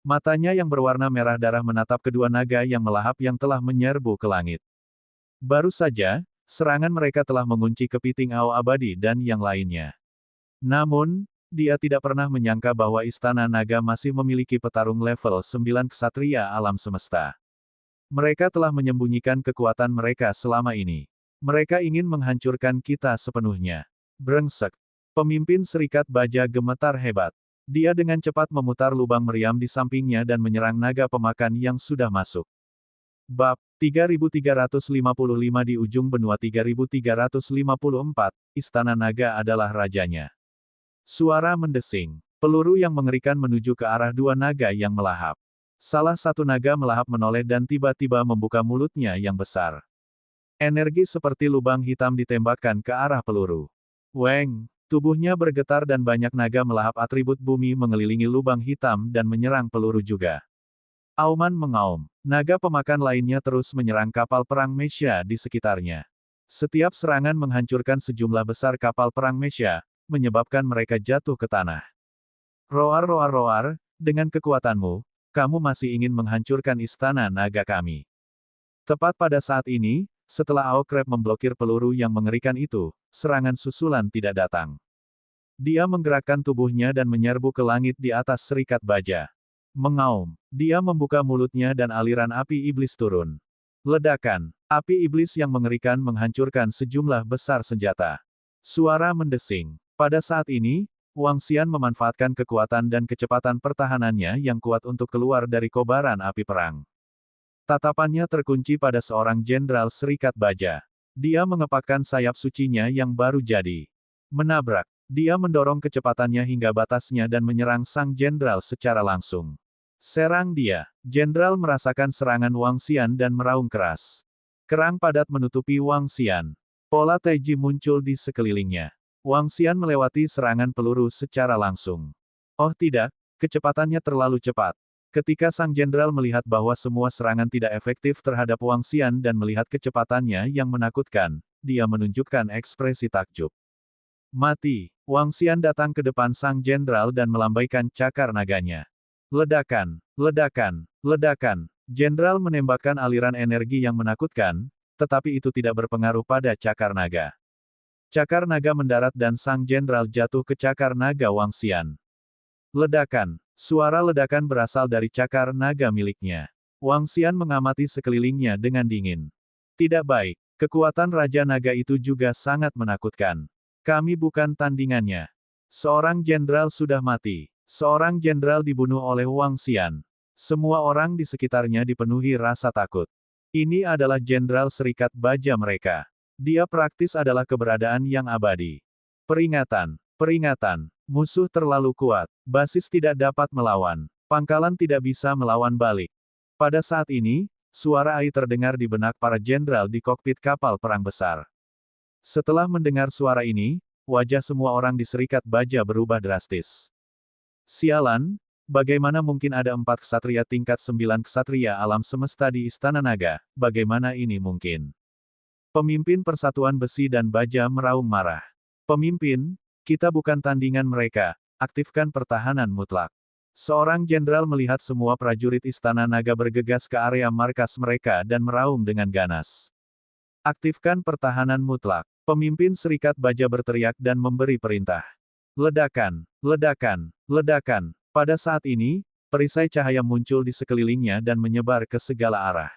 Matanya yang berwarna merah darah menatap kedua naga yang melahap yang telah menyerbu ke langit. Baru saja, serangan mereka telah mengunci kepiting Ao Abadi dan yang lainnya. Namun, dia tidak pernah menyangka bahwa Istana Naga masih memiliki petarung level 9 ksatria alam semesta. Mereka telah menyembunyikan kekuatan mereka selama ini. Mereka ingin menghancurkan kita sepenuhnya. Brengsek. Pemimpin Serikat Baja gemetar hebat. Dia dengan cepat memutar lubang meriam di sampingnya dan menyerang naga pemakan yang sudah masuk. Bab 3355 di ujung benua 3354, Istana Naga adalah rajanya. Suara mendesing. Peluru yang mengerikan menuju ke arah dua naga yang melahap. Salah satu naga melahap menoleh dan tiba-tiba membuka mulutnya yang besar. Energi seperti lubang hitam ditembakkan ke arah peluru. Weng! Tubuhnya bergetar dan banyak naga melahap atribut bumi mengelilingi lubang hitam dan menyerang peluru juga. Auman mengaum. Naga pemakan lainnya terus menyerang kapal perang Mesya di sekitarnya. Setiap serangan menghancurkan sejumlah besar kapal perang Mesya, menyebabkan mereka jatuh ke tanah. Roar, dengan kekuatanmu, kamu masih ingin menghancurkan Istana Naga kami. Tepat pada saat ini, setelah Aokrep memblokir peluru yang mengerikan itu, serangan susulan tidak datang. Dia menggerakkan tubuhnya dan menyerbu ke langit di atas Serikat Baja. Mengaum. Dia membuka mulutnya dan aliran api iblis turun. Ledakan. Api iblis yang mengerikan menghancurkan sejumlah besar senjata. Suara mendesing. Pada saat ini, Wang Xian memanfaatkan kekuatan dan kecepatan pertahanannya yang kuat untuk keluar dari kobaran api perang. Tatapannya terkunci pada seorang jenderal Serikat Baja. Dia mengepakkan sayap sucinya yang baru jadi. Menabrak. Dia mendorong kecepatannya hingga batasnya dan menyerang sang jenderal secara langsung. Serang dia. Jenderal merasakan serangan Wang Xian dan meraung keras. Kerang padat menutupi Wang Xian. Pola Taiji muncul di sekelilingnya. Wang Xian melewati serangan peluru secara langsung. Oh tidak, kecepatannya terlalu cepat. Ketika sang jenderal melihat bahwa semua serangan tidak efektif terhadap Wang Xian dan melihat kecepatannya yang menakutkan, dia menunjukkan ekspresi takjub. Mati. Wang Xian datang ke depan sang jenderal dan melambaikan cakar naganya. Ledakan, ledakan, ledakan. Jenderal menembakkan aliran energi yang menakutkan, tetapi itu tidak berpengaruh pada cakar naga. Cakar naga mendarat dan sang jenderal jatuh ke cakar naga Wang Xian. Ledakan. Suara ledakan berasal dari cakar naga miliknya. Wang Xian mengamati sekelilingnya dengan dingin. Tidak baik. Kekuatan Raja Naga itu juga sangat menakutkan. Kami bukan tandingannya. Seorang jenderal sudah mati. Seorang jenderal dibunuh oleh Wang Xian. Semua orang di sekitarnya dipenuhi rasa takut. Ini adalah jenderal serikat baja mereka. Dia praktis adalah keberadaan yang abadi. Peringatan. Peringatan. Musuh terlalu kuat. Basis tidak dapat melawan. Pangkalan tidak bisa melawan balik. Pada saat ini, suara Ai terdengar di benak para jenderal di kokpit kapal perang besar. Setelah mendengar suara ini, wajah semua orang di serikat baja berubah drastis. Sialan, bagaimana mungkin ada 4 ksatria tingkat 9 ksatria alam semesta di Istana Naga, bagaimana ini mungkin? Pemimpin Persatuan Besi dan Baja meraung marah. Pemimpin, kita bukan tandingan mereka, aktifkan pertahanan mutlak. Seorang jenderal melihat semua prajurit Istana Naga bergegas ke area markas mereka dan meraung dengan ganas. Aktifkan pertahanan mutlak. Pemimpin Serikat Baja berteriak dan memberi perintah. Ledakan, ledakan, ledakan. Pada saat ini, perisai cahaya muncul di sekelilingnya dan menyebar ke segala arah.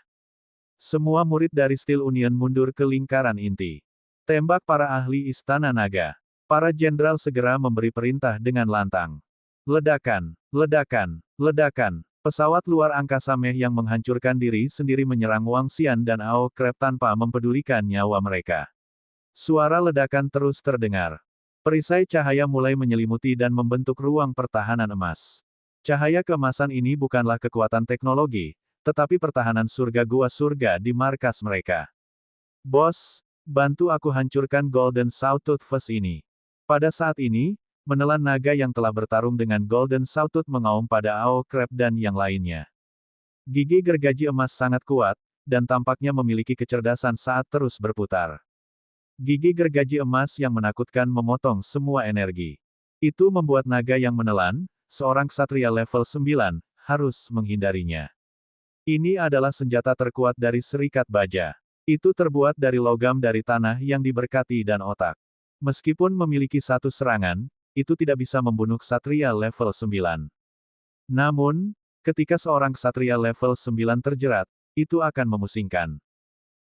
Semua murid dari Steel Union mundur ke lingkaran inti. Tembak para ahli Istana Naga. Para jenderal segera memberi perintah dengan lantang. Ledakan, ledakan, ledakan. Pesawat luar angkasa Meh yang menghancurkan diri sendiri menyerang Wang Xian dan Ao Krep tanpa mempedulikan nyawa mereka. Suara ledakan terus terdengar. Perisai cahaya mulai menyelimuti dan membentuk ruang pertahanan emas. Cahaya keemasan ini bukanlah kekuatan teknologi, tetapi pertahanan surga gua surga di markas mereka. Bos, bantu aku hancurkan Golden Sawtooth Fist ini. Pada saat ini, menelan naga yang telah bertarung dengan Golden Sawtooth mengaum pada Ao Krep dan yang lainnya. Gigi gergaji emas sangat kuat, dan tampaknya memiliki kecerdasan saat terus berputar. Gigi gergaji emas yang menakutkan memotong semua energi. Itu membuat naga yang menelan, seorang ksatria level 9, harus menghindarinya. Ini adalah senjata terkuat dari Serikat Baja. Itu terbuat dari logam dari tanah yang diberkati dan otak. Meskipun memiliki satu serangan, itu tidak bisa membunuh ksatria level 9. Namun, ketika seorang ksatria level 9 terjerat, itu akan memusingkan.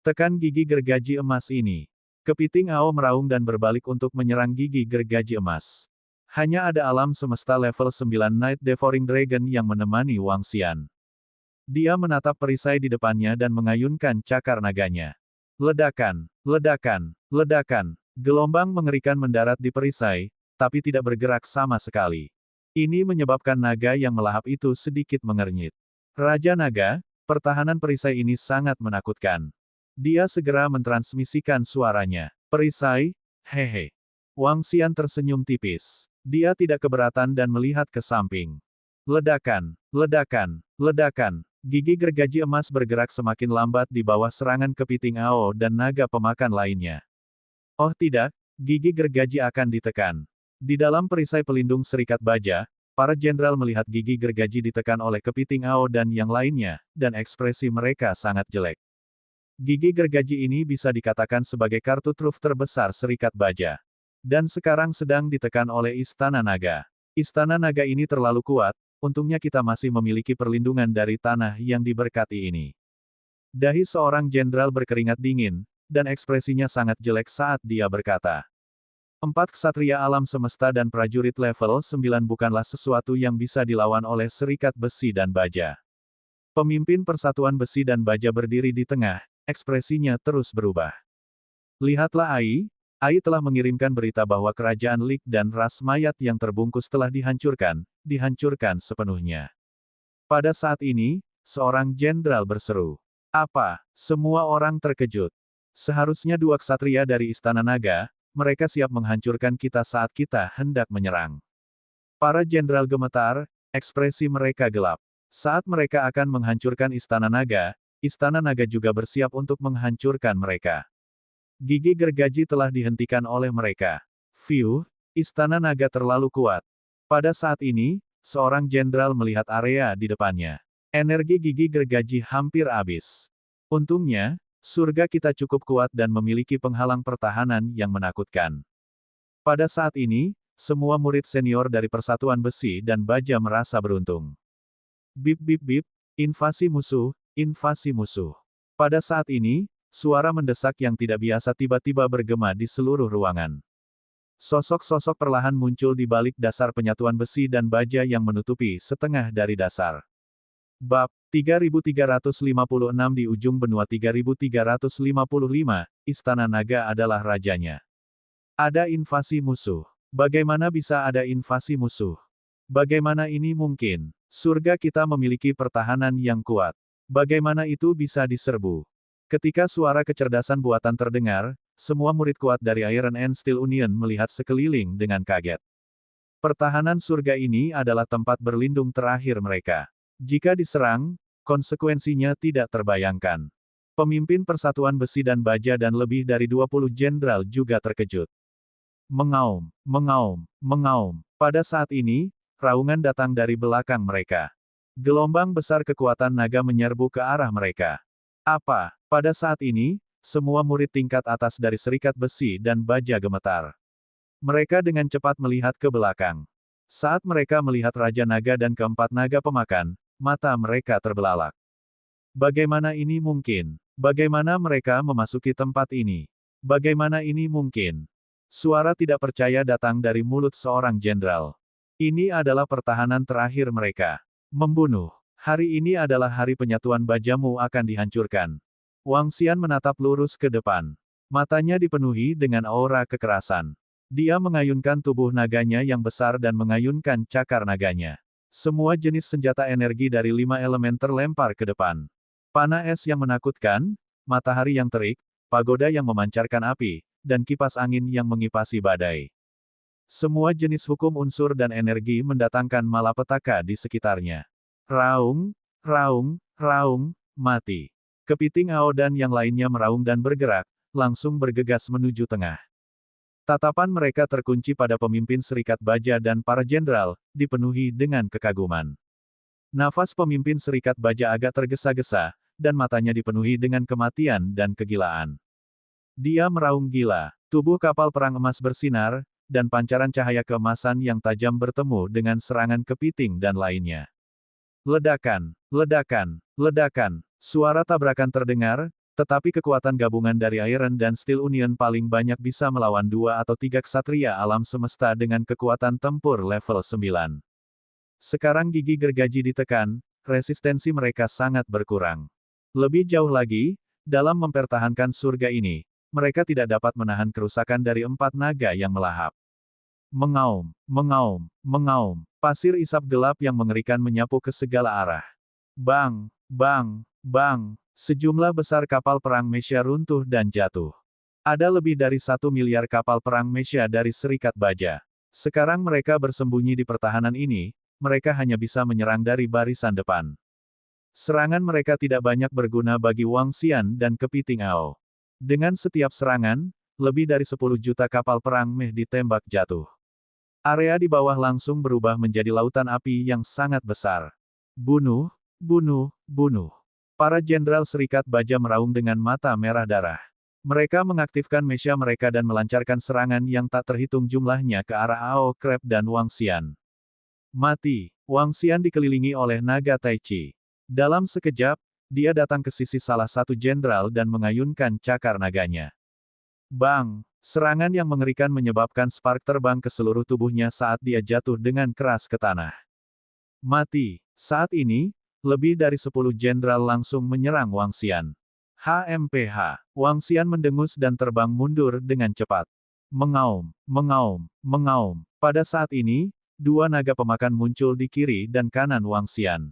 Tekan gigi gergaji emas ini. Kepiting Ao meraung dan berbalik untuk menyerang gigi gergaji emas. Hanya ada alam semesta level 9 Night Devouring Dragon yang menemani Wang Xian. Dia menatap perisai di depannya dan mengayunkan cakar naganya. Ledakan, ledakan, ledakan. Gelombang mengerikan mendarat di perisai, tapi tidak bergerak sama sekali. Ini menyebabkan naga yang melahap itu sedikit mengernyit. Raja Naga, pertahanan perisai ini sangat menakutkan. Dia segera mentransmisikan suaranya. Perisai, hehe. Wang Xian tersenyum tipis. Dia tidak keberatan dan melihat ke samping. Ledakan, ledakan, ledakan. Gigi gergaji emas bergerak semakin lambat di bawah serangan kepiting Ao dan naga pemakan lainnya. Oh tidak, gigi gergaji akan ditekan. Di dalam perisai pelindung Serikat Baja, para jenderal melihat gigi gergaji ditekan oleh kepiting Ao dan yang lainnya, dan ekspresi mereka sangat jelek. Gigi gergaji ini bisa dikatakan sebagai kartu truf terbesar Serikat Baja. Dan sekarang sedang ditekan oleh Istana Naga. Istana Naga ini terlalu kuat, untungnya kita masih memiliki perlindungan dari tanah yang diberkati ini. Dahi seorang jenderal berkeringat dingin, dan ekspresinya sangat jelek saat dia berkata. 4 ksatria alam semesta dan prajurit level 9 bukanlah sesuatu yang bisa dilawan oleh Serikat Besi dan Baja. Pemimpin Persatuan Besi dan Baja berdiri di tengah, ekspresinya terus berubah. Lihatlah Ai telah mengirimkan berita bahwa kerajaan Lik dan ras mayat yang terbungkus telah dihancurkan sepenuhnya. Pada saat ini, seorang jenderal berseru. Apa? Semua orang terkejut. Seharusnya 2 ksatria dari Istana Naga, mereka siap menghancurkan kita saat kita hendak menyerang. Para jenderal gemetar, ekspresi mereka gelap. Saat mereka akan menghancurkan Istana Naga juga bersiap untuk menghancurkan mereka. Gigi gergaji telah dihentikan oleh mereka. Fiu, Istana naga terlalu kuat. Pada saat ini, seorang jenderal melihat area di depannya. Energi gigi gergaji hampir habis. Untungnya, surga kita cukup kuat dan memiliki penghalang pertahanan yang menakutkan. Pada saat ini, semua murid senior dari Persatuan Besi dan Baja merasa beruntung. Bip bip bip, invasi musuh, invasi musuh. Pada saat ini, suara mendesak yang tidak biasa tiba-tiba bergema di seluruh ruangan. Sosok-sosok perlahan muncul di balik dasar penyatuan besi dan baja yang menutupi setengah dari dasar. Bab 3356 di ujung benua 3355, Istana Naga adalah rajanya. Ada invasi musuh. Bagaimana bisa ada invasi musuh? Bagaimana ini mungkin? Surga kita memiliki pertahanan yang kuat. Bagaimana itu bisa diserbu? Ketika suara kecerdasan buatan terdengar, semua murid kuat dari Iron and Steel Union melihat sekeliling dengan kaget. Pertahanan surga ini adalah tempat berlindung terakhir mereka. Jika diserang, konsekuensinya tidak terbayangkan. Pemimpin Persatuan Besi dan Baja dan lebih dari 20 jenderal juga terkejut. Mengaum, mengaum, mengaum. Pada saat ini, raungan datang dari belakang mereka. Gelombang besar kekuatan naga menyerbu ke arah mereka. Apa? Pada saat ini, semua murid tingkat atas dari Serikat Besi dan Baja gemetar. Mereka dengan cepat melihat ke belakang. Saat mereka melihat Raja Naga dan keempat naga pemakan, mata mereka terbelalak. Bagaimana ini mungkin? Bagaimana mereka memasuki tempat ini? Bagaimana ini mungkin? Suara tidak percaya datang dari mulut seorang jenderal. Ini adalah pertahanan terakhir mereka. Membunuh. Hari ini adalah hari penyatuan bajamu akan dihancurkan. Wang Xian menatap lurus ke depan. Matanya dipenuhi dengan aura kekerasan. Dia mengayunkan tubuh naganya yang besar dan mengayunkan cakar naganya. Semua jenis senjata energi dari 5 elemen terlempar ke depan. Panah es yang menakutkan, matahari yang terik, pagoda yang memancarkan api, dan kipas angin yang mengipasi badai. Semua jenis hukum unsur dan energi mendatangkan malapetaka di sekitarnya. Raung, raung, raung, mati. Kepiting Ao dan yang lainnya meraung dan bergerak, langsung bergegas menuju tengah. Tatapan mereka terkunci pada pemimpin Serikat Baja dan para jenderal, dipenuhi dengan kekaguman. Nafas pemimpin Serikat Baja agak tergesa-gesa, dan matanya dipenuhi dengan kematian dan kegilaan. Dia meraung gila. Tubuh kapal perang emas bersinar, dan pancaran cahaya keemasan yang tajam bertemu dengan serangan kepiting dan lainnya. Ledakan, ledakan, ledakan. Suara tabrakan terdengar, tetapi kekuatan gabungan dari Iron dan Steel Union paling banyak bisa melawan 2 atau 3 ksatria alam semesta dengan kekuatan tempur level 9. Sekarang gigi gergaji ditekan, resistensi mereka sangat berkurang. Lebih jauh lagi, dalam mempertahankan surga ini, mereka tidak dapat menahan kerusakan dari 4 naga yang melahap. Mengaum, mengaum, mengaum. Pasir isap gelap yang mengerikan menyapu ke segala arah. Bang, bang, bang. Sejumlah besar kapal perang Mesya runtuh dan jatuh. Ada lebih dari 1 miliar kapal perang Mesya dari Serikat Baja. Sekarang mereka bersembunyi di pertahanan ini, mereka hanya bisa menyerang dari barisan depan. Serangan mereka tidak banyak berguna bagi Wang Xian dan kepiting Ao. Dengan setiap serangan, lebih dari 10 juta kapal perang Meh ditembak jatuh. Area di bawah langsung berubah menjadi lautan api yang sangat besar. Bunuh, bunuh, bunuh. Para jenderal Serikat Baja meraung dengan mata merah darah. Mereka mengaktifkan mesya mereka dan melancarkan serangan yang tak terhitung jumlahnya ke arah Ao Crab dan Wang Xian. Mati. Wang Xian dikelilingi oleh naga Tai Chi. Dalam sekejap, dia datang ke sisi salah satu jenderal dan mengayunkan cakar naganya. Bang! Serangan yang mengerikan menyebabkan spark terbang ke seluruh tubuhnya saat dia jatuh dengan keras ke tanah. Mati. Saat ini, lebih dari 10 jenderal langsung menyerang Wang Xian. HMPH. Wang Xian mendengus dan terbang mundur dengan cepat. Mengaum, mengaum, mengaum. Pada saat ini, 2 naga pemakan muncul di kiri dan kanan Wang Xian.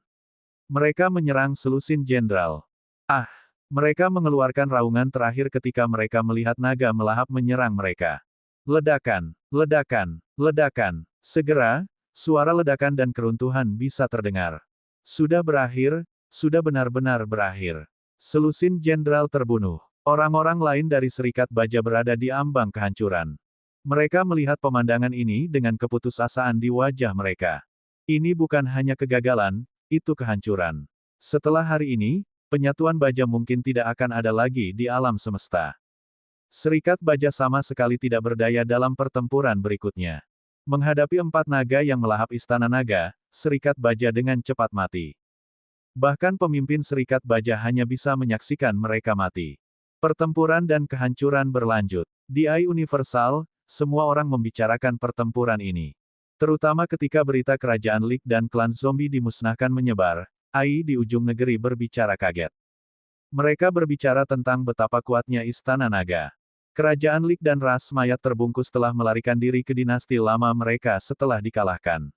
Mereka menyerang selusin jenderal. Ah! Mereka mengeluarkan raungan terakhir ketika mereka melihat naga melahap menyerang mereka. Ledakan, ledakan, ledakan. Segera, suara ledakan dan keruntuhan bisa terdengar. Sudah berakhir, sudah benar-benar berakhir. Selusin jenderal terbunuh. Orang-orang lain dari Serikat Baja berada di ambang kehancuran. Mereka melihat pemandangan ini dengan keputusasaan di wajah mereka. Ini bukan hanya kegagalan, itu kehancuran. Setelah hari ini, penyatuan baja mungkin tidak akan ada lagi di alam semesta. Serikat baja sama sekali tidak berdaya dalam pertempuran berikutnya. Menghadapi 4 naga yang melahap istana naga, serikat baja dengan cepat mati. Bahkan pemimpin serikat baja hanya bisa menyaksikan mereka mati. Pertempuran dan kehancuran berlanjut. Di AI Universal, semua orang membicarakan pertempuran ini. Terutama ketika berita kerajaan League dan klan zombie dimusnahkan menyebar, AI di ujung negeri berbicara kaget. Mereka berbicara tentang betapa kuatnya Istana Naga. Kerajaan League dan ras mayat terbungkus telah melarikan diri ke dinasti lama mereka setelah dikalahkan.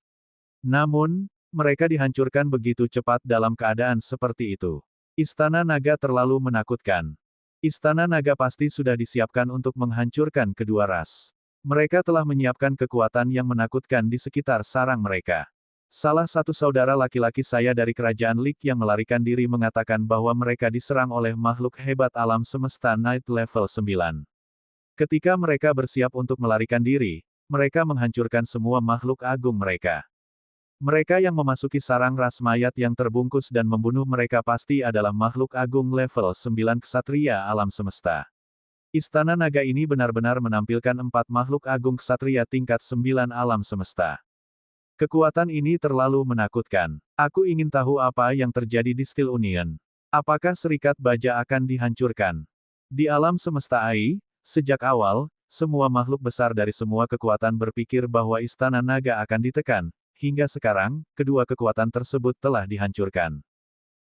Namun, mereka dihancurkan begitu cepat dalam keadaan seperti itu. Istana Naga terlalu menakutkan. Istana Naga pasti sudah disiapkan untuk menghancurkan kedua ras. Mereka telah menyiapkan kekuatan yang menakutkan di sekitar sarang mereka. Salah satu saudara laki-laki saya dari kerajaan League yang melarikan diri mengatakan bahwa mereka diserang oleh makhluk hebat alam semesta Night Level 9. Ketika mereka bersiap untuk melarikan diri, mereka menghancurkan semua makhluk agung mereka. Mereka yang memasuki sarang ras mayat yang terbungkus dan membunuh mereka pasti adalah makhluk agung level 9 ksatria alam semesta. Istana Naga ini benar-benar menampilkan 4 makhluk agung ksatria tingkat 9 alam semesta. Kekuatan ini terlalu menakutkan. Aku ingin tahu apa yang terjadi di Steel Union. Apakah serikat baja akan dihancurkan? Di alam semesta AI, sejak awal, semua makhluk besar dari semua kekuatan berpikir bahwa Istana Naga akan ditekan. Hingga sekarang, kedua kekuatan tersebut telah dihancurkan.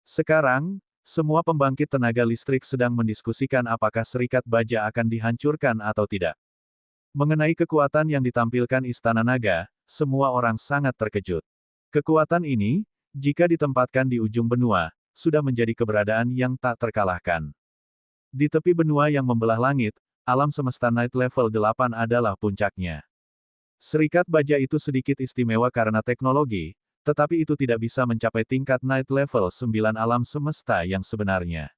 Sekarang, semua pembangkit tenaga listrik sedang mendiskusikan apakah serikat baja akan dihancurkan atau tidak. Mengenai kekuatan yang ditampilkan Istana Naga, semua orang sangat terkejut. Kekuatan ini, jika ditempatkan di ujung benua, sudah menjadi keberadaan yang tak terkalahkan. Di tepi benua yang membelah langit, alam semesta Night Level 8 adalah puncaknya. Serikat baja itu sedikit istimewa karena teknologi, tetapi itu tidak bisa mencapai tingkat Night Level 9 alam semesta yang sebenarnya.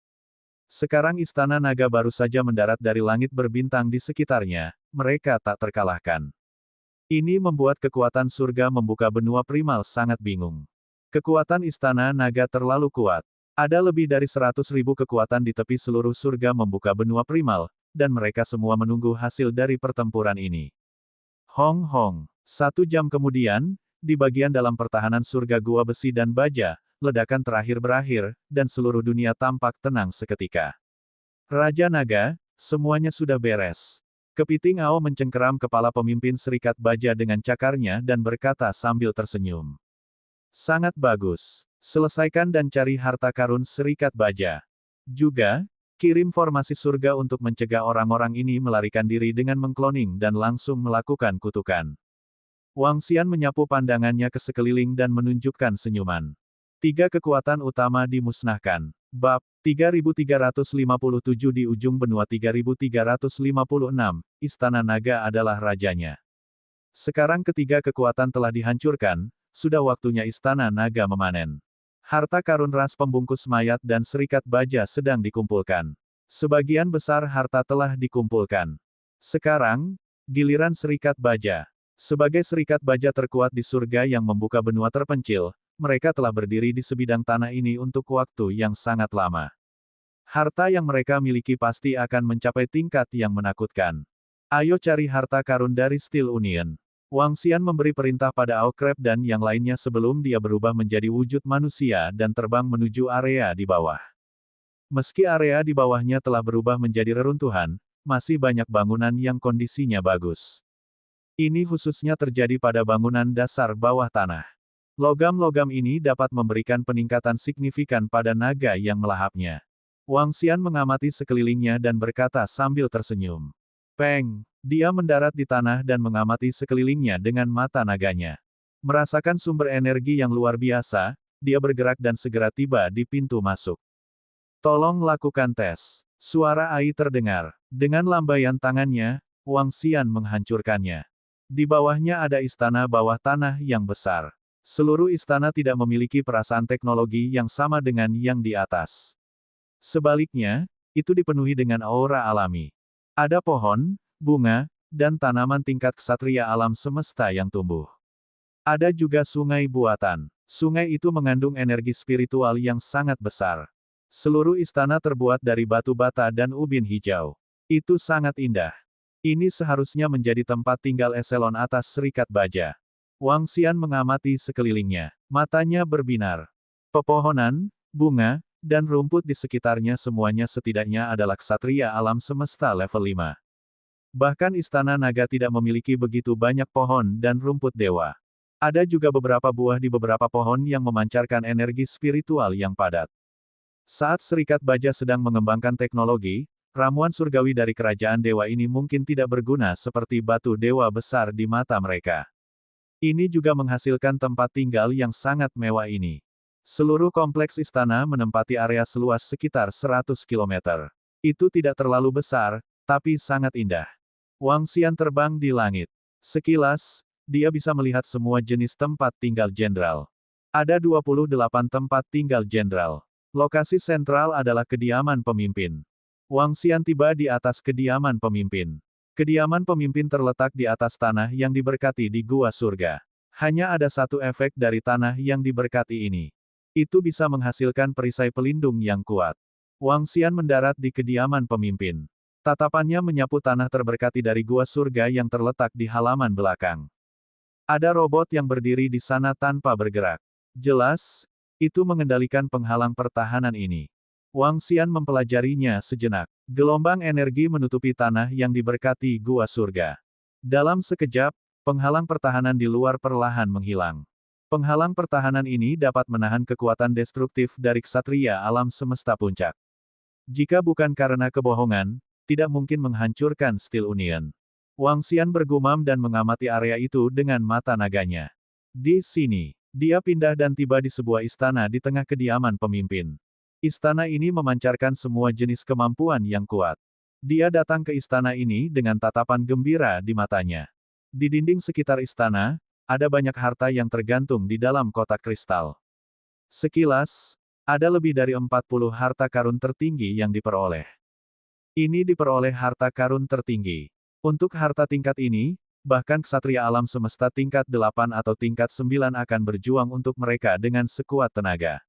Sekarang Istana Naga baru saja mendarat dari langit berbintang di sekitarnya, mereka tak terkalahkan. Ini membuat kekuatan surga membuka benua primal sangat bingung. Kekuatan Istana Naga terlalu kuat. Ada lebih dari 100.000 kekuatan di tepi seluruh surga membuka benua primal, dan mereka semua menunggu hasil dari pertempuran ini. Hong Hong. 1 jam kemudian, di bagian dalam pertahanan surga gua besi dan baja, ledakan terakhir berakhir, dan seluruh dunia tampak tenang seketika. Raja Naga, semuanya sudah beres. Kepiting Ao mencengkeram kepala pemimpin serikat baja dengan cakarnya dan berkata sambil tersenyum. Sangat bagus. Selesaikan dan cari harta karun serikat baja. Juga, kirim formasi surga untuk mencegah orang-orang ini melarikan diri dengan mengkloning dan langsung melakukan kutukan. Wang Xian menyapu pandangannya ke sekeliling dan menunjukkan senyuman. 3 kekuatan utama dimusnahkan. Bab 3357 di ujung benua 3356, Istana Naga adalah rajanya. Sekarang ketiga kekuatan telah dihancurkan, sudah waktunya Istana Naga memanen. Harta karun ras pembungkus mayat dan serikat baja sedang dikumpulkan. Sebagian besar harta telah dikumpulkan. Sekarang, giliran serikat baja. Sebagai serikat baja terkuat di surga yang membuka benua terpencil, mereka telah berdiri di sebidang tanah ini untuk waktu yang sangat lama. Harta yang mereka miliki pasti akan mencapai tingkat yang menakutkan. Ayo cari harta karun dari Steel Union. Wang Xian memberi perintah pada Ao Crab dan yang lainnya sebelum dia berubah menjadi wujud manusia dan terbang menuju area di bawah. Meski area di bawahnya telah berubah menjadi reruntuhan, masih banyak bangunan yang kondisinya bagus. Ini khususnya terjadi pada bangunan dasar bawah tanah. Logam-logam ini dapat memberikan peningkatan signifikan pada naga yang melahapnya. Wang Xian mengamati sekelilingnya dan berkata sambil tersenyum. Peng! Dia mendarat di tanah dan mengamati sekelilingnya dengan mata naganya. Merasakan sumber energi yang luar biasa, dia bergerak dan segera tiba di pintu masuk. Tolong lakukan tes. Suara AI terdengar. Dengan lambaian tangannya, Wang Xian menghancurkannya. Di bawahnya ada istana bawah tanah yang besar. Seluruh istana tidak memiliki perasaan teknologi yang sama dengan yang di atas. Sebaliknya, itu dipenuhi dengan aura alami. Ada pohon, bunga, dan tanaman tingkat ksatria alam semesta yang tumbuh. Ada juga sungai buatan. Sungai itu mengandung energi spiritual yang sangat besar. Seluruh istana terbuat dari batu bata dan ubin hijau. Itu sangat indah. Ini seharusnya menjadi tempat tinggal eselon atas Serikat Baja. Wang Xian mengamati sekelilingnya. Matanya berbinar. Pepohonan, bunga, dan rumput di sekitarnya semuanya setidaknya adalah ksatria alam semesta level 5. Bahkan Istana Naga tidak memiliki begitu banyak pohon dan rumput dewa. Ada juga beberapa buah di beberapa pohon yang memancarkan energi spiritual yang padat. Saat Serikat Baja sedang mengembangkan teknologi, ramuan surgawi dari kerajaan dewa ini mungkin tidak berguna seperti batu dewa besar di mata mereka. Ini juga menghasilkan tempat tinggal yang sangat mewah ini. Seluruh kompleks istana menempati area seluas sekitar 100 km. Itu tidak terlalu besar, tapi sangat indah. Wang Xian terbang di langit. Sekilas, dia bisa melihat semua jenis tempat tinggal jenderal. Ada 28 tempat tinggal jenderal. Lokasi sentral adalah kediaman pemimpin. Wang Xian tiba di atas kediaman pemimpin. Kediaman pemimpin terletak di atas tanah yang diberkati di Gua Surga. Hanya ada satu efek dari tanah yang diberkati ini. Itu bisa menghasilkan perisai pelindung yang kuat. Wang Xian mendarat di kediaman pemimpin. Tatapannya menyapu tanah terberkati dari Gua Surga yang terletak di halaman belakang. Ada robot yang berdiri di sana tanpa bergerak. Jelas, itu mengendalikan penghalang pertahanan ini. Wang Xian mempelajarinya sejenak. Gelombang energi menutupi tanah yang diberkati Gua Surga. Dalam sekejap, penghalang pertahanan di luar perlahan menghilang. Penghalang pertahanan ini dapat menahan kekuatan destruktif dari ksatria alam semesta puncak. Jika bukan karena kebohongan, tidak mungkin menghancurkan Steel Union. Wang Xian bergumam dan mengamati area itu dengan mata naganya. Di sini, dia pindah dan tiba di sebuah istana di tengah kediaman pemimpin. Istana ini memancarkan semua jenis kemampuan yang kuat. Dia datang ke istana ini dengan tatapan gembira di matanya. Di dinding sekitar istana, ada banyak harta yang tergantung di dalam kotak kristal. Sekilas, ada lebih dari 40 harta karun tertinggi yang diperoleh. Ini diperoleh harta karun tertinggi. Untuk harta tingkat ini, bahkan ksatria alam semesta tingkat 8 atau tingkat 9 akan berjuang untuk mereka dengan sekuat tenaga.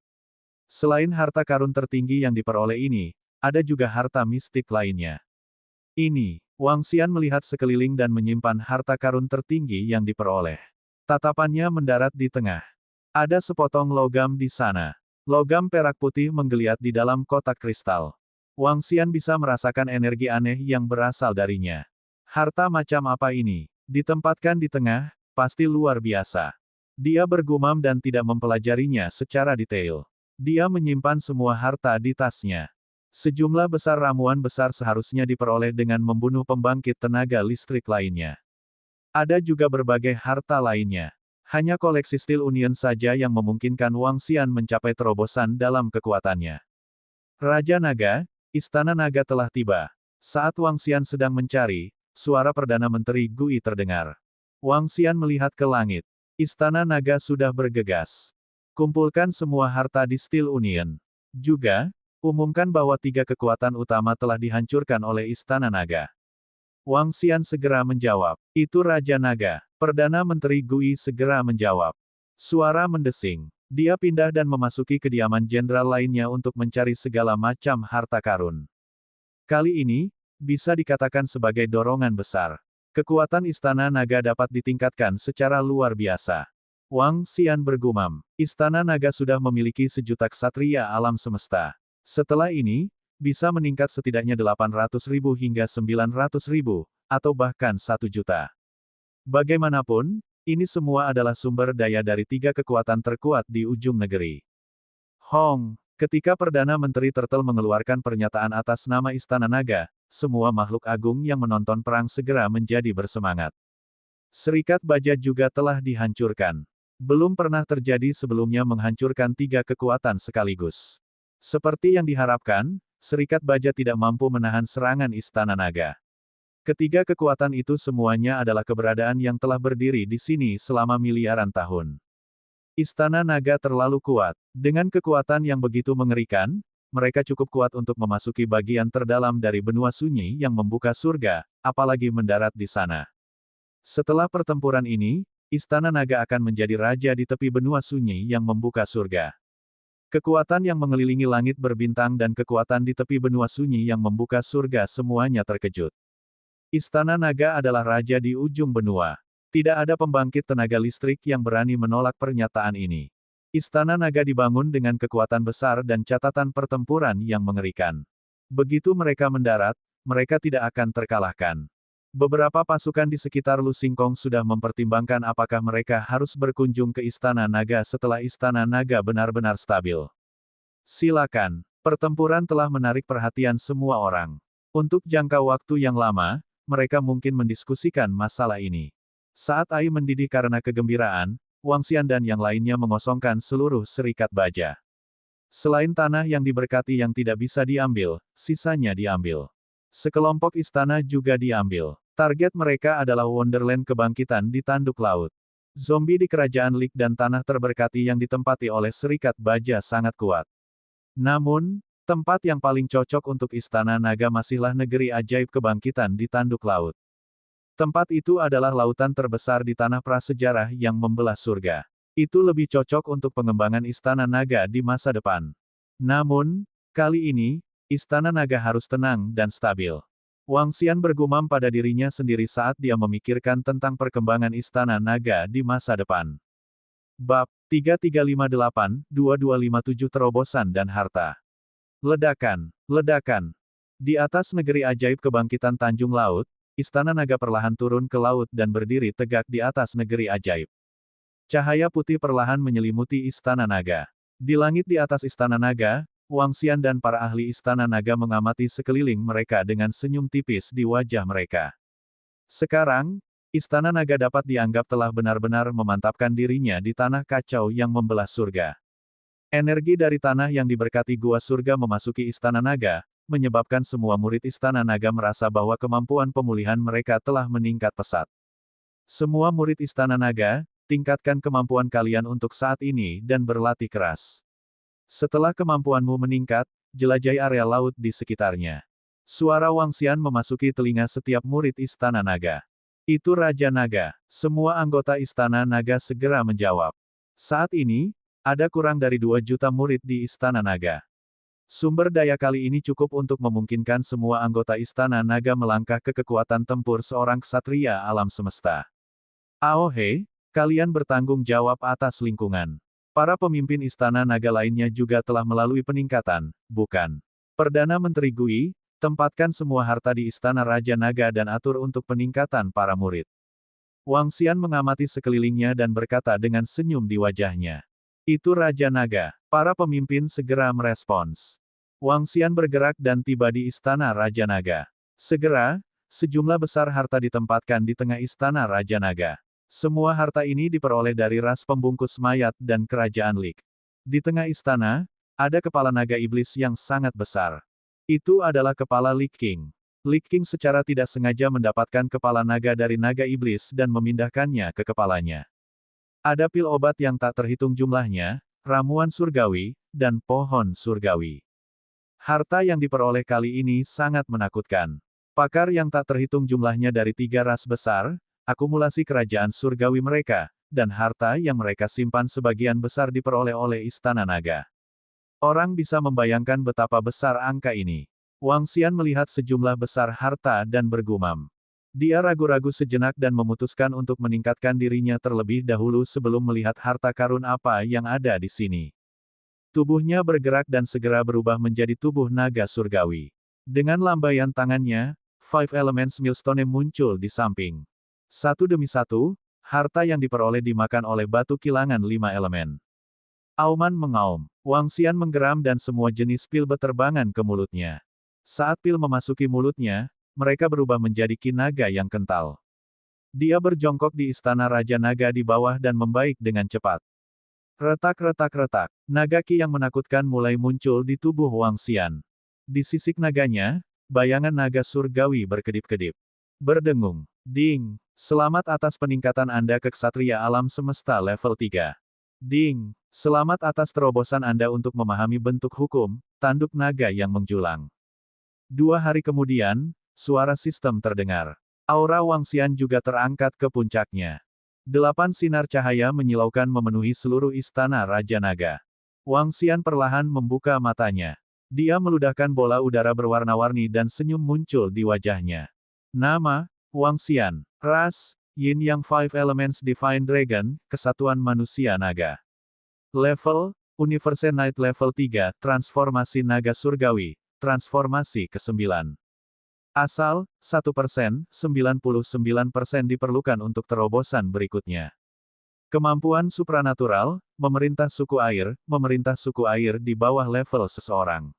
Selain harta karun tertinggi yang diperoleh ini, ada juga harta mistik lainnya. Ini, Wang Xian melihat sekeliling dan menyimpan harta karun tertinggi yang diperoleh. Tatapannya mendarat di tengah. Ada sepotong logam di sana. Logam perak putih menggeliat di dalam kotak kristal. Wang Xian bisa merasakan energi aneh yang berasal darinya. Harta macam apa ini? Ditempatkan di tengah, pasti luar biasa. Dia bergumam dan tidak mempelajarinya secara detail. Dia menyimpan semua harta di tasnya. Sejumlah besar ramuan besar seharusnya diperoleh dengan membunuh pembangkit tenaga listrik lainnya. Ada juga berbagai harta lainnya. Hanya koleksi Steel Union saja yang memungkinkan Wang Xian mencapai terobosan dalam kekuatannya. Raja Naga, Istana Naga telah tiba. Saat Wang Xian sedang mencari, suara Perdana Menteri Gui terdengar. Wang Xian melihat ke langit. Istana Naga sudah bergegas. Kumpulkan semua harta di Steel Union. Juga, umumkan bahwa 3 kekuatan utama telah dihancurkan oleh Istana Naga. Wang Xian segera menjawab. Itu Raja Naga. Perdana Menteri Gui segera menjawab. Suara mendesing. Dia pindah dan memasuki kediaman jenderal lainnya untuk mencari segala macam harta karun. Kali ini, bisa dikatakan sebagai dorongan besar. Kekuatan Istana Naga dapat ditingkatkan secara luar biasa. Wang Xian bergumam. Istana Naga sudah memiliki 1.000.000 ksatria alam semesta. Setelah ini, bisa meningkat setidaknya 800.000 hingga 900.000, atau bahkan 1 juta. Bagaimanapun, ini semua adalah sumber daya dari 3 kekuatan terkuat di ujung negeri. Hong, ketika Perdana Menteri Turtle mengeluarkan pernyataan atas nama Istana Naga, semua makhluk agung yang menonton perang segera menjadi bersemangat. Serikat Baja juga telah dihancurkan. Belum pernah terjadi sebelumnya menghancurkan 3 kekuatan sekaligus. Seperti yang diharapkan, Serikat Baja tidak mampu menahan serangan Istana Naga. Ketiga kekuatan itu semuanya adalah keberadaan yang telah berdiri di sini selama miliaran tahun. Istana Naga terlalu kuat. Dengan kekuatan yang begitu mengerikan, mereka cukup kuat untuk memasuki bagian terdalam dari benua sunyi yang membuka surga, apalagi mendarat di sana. Setelah pertempuran ini, Istana Naga akan menjadi raja di tepi benua sunyi yang membuka surga. Kekuatan yang mengelilingi langit berbintang dan kekuatan di tepi benua sunyi yang membuka surga semuanya terkejut. Istana Naga adalah raja di ujung benua. Tidak ada pembangkit tenaga listrik yang berani menolak pernyataan ini. Istana Naga dibangun dengan kekuatan besar dan catatan pertempuran yang mengerikan. Begitu mereka mendarat, mereka tidak akan terkalahkan. Beberapa pasukan di sekitar Lu Xingkong sudah mempertimbangkan apakah mereka harus berkunjung ke Istana Naga setelah Istana Naga benar-benar stabil. Silakan. Pertempuran telah menarik perhatian semua orang. Untuk jangka waktu yang lama, mereka mungkin mendiskusikan masalah ini. Saat Ai mendidih karena kegembiraan, Wang Xian dan yang lainnya mengosongkan seluruh serikat baja. Selain tanah yang diberkati yang tidak bisa diambil, sisanya diambil. Sekelompok istana juga diambil. Target mereka adalah Wonderland kebangkitan di tanduk laut. Zombie di kerajaan Lik dan tanah terberkati yang ditempati oleh serikat baja sangat kuat. Namun, tempat yang paling cocok untuk Istana Naga masihlah negeri ajaib kebangkitan di tanduk laut. Tempat itu adalah lautan terbesar di tanah prasejarah yang membelah surga. Itu lebih cocok untuk pengembangan Istana Naga di masa depan. Namun, kali ini, Istana Naga harus tenang dan stabil. Wang Xian bergumam pada dirinya sendiri saat dia memikirkan tentang perkembangan Istana Naga di masa depan. Bab 3358-2257 Terobosan dan Harta. Ledakan, ledakan. Di atas negeri ajaib kebangkitan Tanjung Laut, Istana Naga perlahan turun ke laut dan berdiri tegak di atas negeri ajaib. Cahaya putih perlahan menyelimuti Istana Naga. Di langit di atas Istana Naga, Wang Xian dan para ahli Istana Naga mengamati sekeliling mereka dengan senyum tipis di wajah mereka. Sekarang, Istana Naga dapat dianggap telah benar-benar memantapkan dirinya di tanah kacau yang membelah surga. Energi dari tanah yang diberkati gua surga memasuki Istana Naga, menyebabkan semua murid Istana Naga merasa bahwa kemampuan pemulihan mereka telah meningkat pesat. Semua murid Istana Naga, tingkatkan kemampuan kalian untuk saat ini dan berlatih keras. Setelah kemampuanmu meningkat, jelajahi area laut di sekitarnya. Suara Wang Xian memasuki telinga setiap murid Istana Naga. Itu Raja Naga. Semua anggota Istana Naga segera menjawab. Saat ini, ada kurang dari 2 juta murid di Istana Naga. Sumber daya kali ini cukup untuk memungkinkan semua anggota Istana Naga melangkah ke kekuatan tempur seorang ksatria alam semesta. Aohe, kalian bertanggung jawab atas lingkungan. Para pemimpin Istana Naga lainnya juga telah melalui peningkatan, bukan? Perdana Menteri Gui, tempatkan semua harta di Istana Raja Naga dan atur untuk peningkatan para murid. Wang Xian mengamati sekelilingnya dan berkata dengan senyum di wajahnya. Itu Raja Naga. Para pemimpin segera merespons. Wang Xian bergerak dan tiba di Istana Raja Naga. Segera, sejumlah besar harta ditempatkan di tengah Istana Raja Naga. Semua harta ini diperoleh dari ras pembungkus mayat dan kerajaan Lik. Di tengah istana, ada kepala naga iblis yang sangat besar. Itu adalah kepala Lik King. Lik King secara tidak sengaja mendapatkan kepala naga dari naga iblis dan memindahkannya ke kepalanya. Ada pil obat yang tak terhitung jumlahnya, ramuan surgawi, dan pohon surgawi. Harta yang diperoleh kali ini sangat menakutkan. Pakar yang tak terhitung jumlahnya dari 3 ras besar, akumulasi kerajaan surgawi mereka, dan harta yang mereka simpan sebagian besar diperoleh oleh Istana Naga. Orang bisa membayangkan betapa besar angka ini. Wang Xian melihat sejumlah besar harta dan bergumam. Dia ragu-ragu sejenak dan memutuskan untuk meningkatkan dirinya terlebih dahulu sebelum melihat harta karun apa yang ada di sini. Tubuhnya bergerak dan segera berubah menjadi tubuh naga surgawi. Dengan lambaian tangannya, Five Elements Millstone muncul di samping. Satu demi satu, harta yang diperoleh dimakan oleh batu kilangan 5 elemen. Auman mengaum. Wang Xian menggeram dan semua jenis pil berterbangan ke mulutnya. Saat pil memasuki mulutnya, mereka berubah menjadi ki naga yang kental. Dia berjongkok di Istana Raja Naga di bawah dan membaik dengan cepat. Retak-retak-retak, naga ki yang menakutkan mulai muncul di tubuh Wang Xian. Di sisik naganya, bayangan naga surgawi berkedip-kedip. Berdengung. Ding. Selamat atas peningkatan Anda ke Ksatria Alam Semesta level 3. Ding. Selamat atas terobosan Anda untuk memahami bentuk hukum, tanduk naga yang menjulang. 2 hari kemudian, suara sistem terdengar. Aura Wang Xian juga terangkat ke puncaknya. 8 sinar cahaya menyilaukan memenuhi seluruh istana Raja Naga. Wang Xian perlahan membuka matanya. Dia meludahkan bola udara berwarna-warni dan senyum muncul di wajahnya. Nama, Wang Xian. Ras, Yin Yang Five Elements Divine Dragon, Kesatuan Manusia Naga. Level, Universe Night Level 3, Transformasi Naga Surgawi, Transformasi ke-9. Asal, 1%, 99% diperlukan untuk terobosan berikutnya. Kemampuan supranatural, memerintah suku air di bawah level seseorang.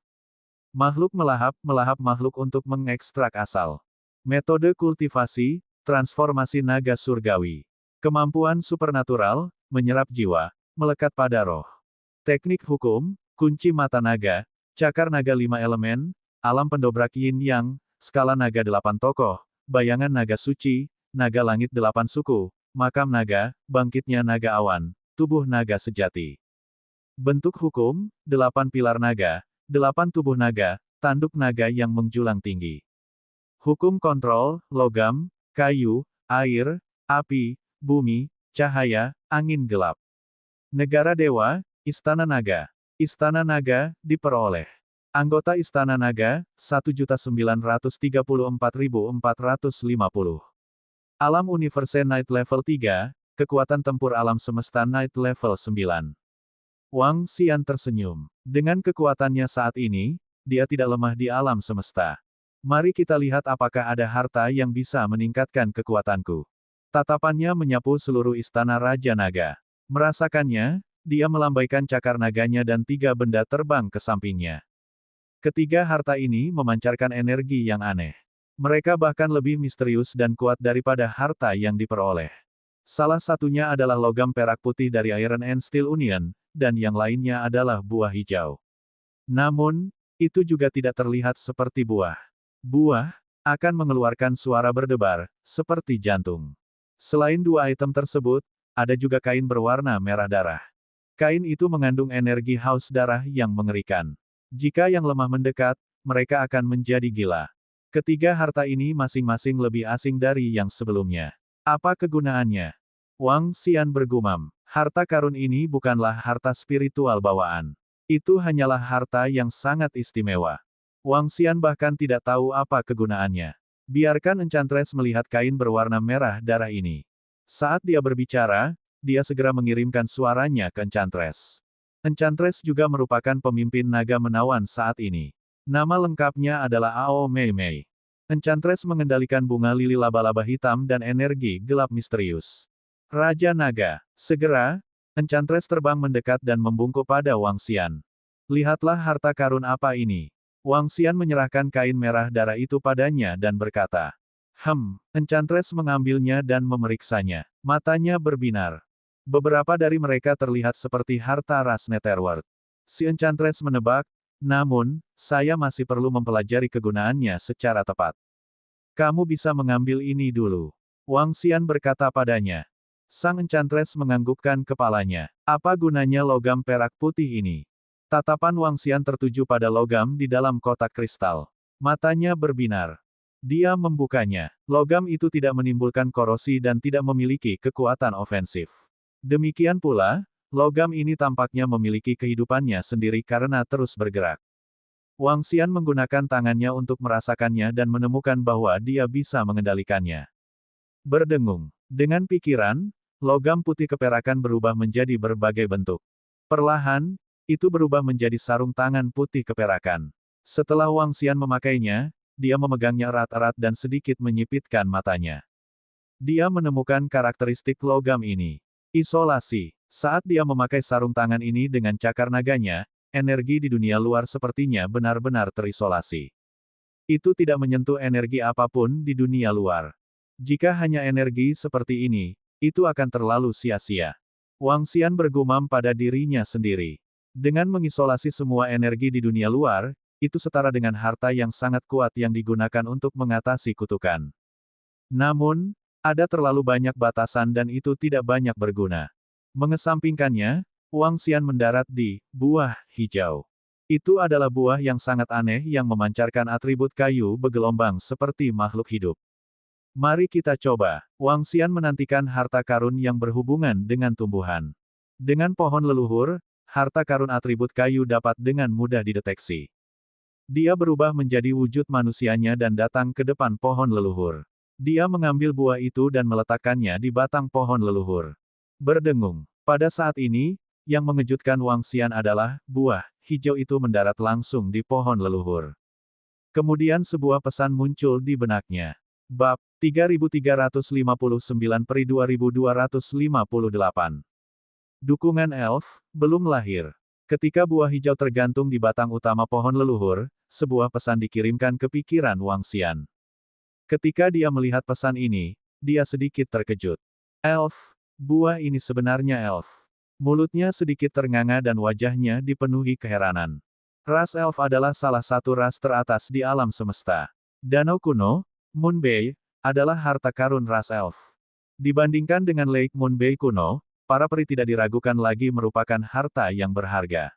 Makhluk melahap makhluk untuk mengekstrak asal. Metode kultivasi, transformasi naga surgawi. Kemampuan supernatural, menyerap jiwa, melekat pada roh. Teknik hukum, kunci mata naga, cakar naga 5 elemen, alam pendobrak yin yang, skala naga 8 tokoh, bayangan naga suci, naga langit 8 suku, makam naga, bangkitnya naga awan, tubuh naga sejati. Bentuk hukum, 8 pilar naga, 8 tubuh naga, tanduk naga yang menjulang tinggi. Hukum kontrol, logam, kayu, air, api, bumi, cahaya, angin gelap. Negara dewa, Istana Naga. Istana Naga, diperoleh. Anggota Istana Naga, 1.934.450. Alam Universe Night Level 3, Kekuatan Tempur Alam Semesta Night Level 9. Wang Xian tersenyum. Dengan kekuatannya saat ini, dia tidak lemah di alam semesta. Mari kita lihat apakah ada harta yang bisa meningkatkan kekuatanku. Tatapannya menyapu seluruh Istana Raja Naga. Merasakannya, dia melambaikan cakar naganya dan 3 benda terbang ke sampingnya. Ketiga harta ini memancarkan energi yang aneh. Mereka bahkan lebih misterius dan kuat daripada harta yang diperoleh. Salah satunya adalah logam perak putih dari Iron and Steel Union, dan yang lainnya adalah buah hijau. Namun, itu juga tidak terlihat seperti buah. Buah akan mengeluarkan suara berdebar, seperti jantung. Selain 2 item tersebut, ada juga kain berwarna merah darah. Kain itu mengandung energi haus darah yang mengerikan. Jika yang lemah mendekat, mereka akan menjadi gila. Ketiga harta ini masing-masing lebih asing dari yang sebelumnya. Apa kegunaannya? Wang Xian bergumam. Harta karun ini bukanlah harta spiritual bawaan. Itu hanyalah harta yang sangat istimewa. Wang Xian bahkan tidak tahu apa kegunaannya. Biarkan Enchantress melihat kain berwarna merah darah ini. Saat dia berbicara, dia segera mengirimkan suaranya ke Enchantress. Enchantress juga merupakan pemimpin naga menawan saat ini. Nama lengkapnya adalah Ao Mei Mei. Enchantress mengendalikan bunga lili laba-laba hitam dan energi gelap misterius. Raja Naga. Segera, Enchantress terbang mendekat dan membungkuk pada Wang Xian. Lihatlah harta karun apa ini. Wang Xian menyerahkan kain merah darah itu padanya dan berkata, Enchantress mengambilnya dan memeriksanya. Matanya berbinar. Beberapa dari mereka terlihat seperti harta ras Netherworld. Si Enchantress menebak, namun, saya masih perlu mempelajari kegunaannya secara tepat. Kamu bisa mengambil ini dulu. Wang Xian berkata padanya. Sang Enchantress menganggukkan kepalanya. Apa gunanya logam perak putih ini? Tatapan Wang Xian tertuju pada logam di dalam kotak kristal. Matanya berbinar. Dia membukanya. Logam itu tidak menimbulkan korosi dan tidak memiliki kekuatan ofensif. Demikian pula, logam ini tampaknya memiliki kehidupannya sendiri karena terus bergerak. Wang Xian menggunakan tangannya untuk merasakannya dan menemukan bahwa dia bisa mengendalikannya. Berdengung. Dengan pikiran, logam putih keperakan berubah menjadi berbagai bentuk. Perlahan, itu berubah menjadi sarung tangan putih keperakan. Setelah Wang Xian memakainya, dia memegangnya erat-erat dan sedikit menyipitkan matanya. Dia menemukan karakteristik logam ini. Isolasi. Saat dia memakai sarung tangan ini dengan cakar naganya, energi di dunia luar sepertinya benar-benar terisolasi. Itu tidak menyentuh energi apapun di dunia luar. Jika hanya energi seperti ini, itu akan terlalu sia-sia. Wang Xian bergumam pada dirinya sendiri. Dengan mengisolasi semua energi di dunia luar, itu setara dengan harta yang sangat kuat yang digunakan untuk mengatasi kutukan. Namun, ada terlalu banyak batasan dan itu tidak banyak berguna. Mengesampingkannya, Wang Xian mendarat di buah hijau. Itu adalah buah yang sangat aneh yang memancarkan atribut kayu bergelombang seperti makhluk hidup. Mari kita coba. Wang Xian menantikan harta karun yang berhubungan dengan tumbuhan. Dengan pohon leluhur, harta karun atribut kayu dapat dengan mudah dideteksi. Dia berubah menjadi wujud manusianya dan datang ke depan pohon leluhur. Dia mengambil buah itu dan meletakkannya di batang pohon leluhur. Berdengung. Pada saat ini, yang mengejutkan Wang Xian adalah, buah hijau itu mendarat langsung di pohon leluhur. Kemudian sebuah pesan muncul di benaknya. Bab 3359/2258. Dukungan elf, belum lahir. Ketika buah hijau tergantung di batang utama pohon leluhur, sebuah pesan dikirimkan ke pikiran Wang Xian. Ketika dia melihat pesan ini, dia sedikit terkejut. Elf, buah ini sebenarnya elf. Mulutnya sedikit ternganga dan wajahnya dipenuhi keheranan. Ras elf adalah salah satu ras teratas di alam semesta. Danau kuno, Moon Bay, adalah harta karun ras elf. Dibandingkan dengan Lake Moon Bay kuno, para peri tidak diragukan lagi merupakan harta yang berharga.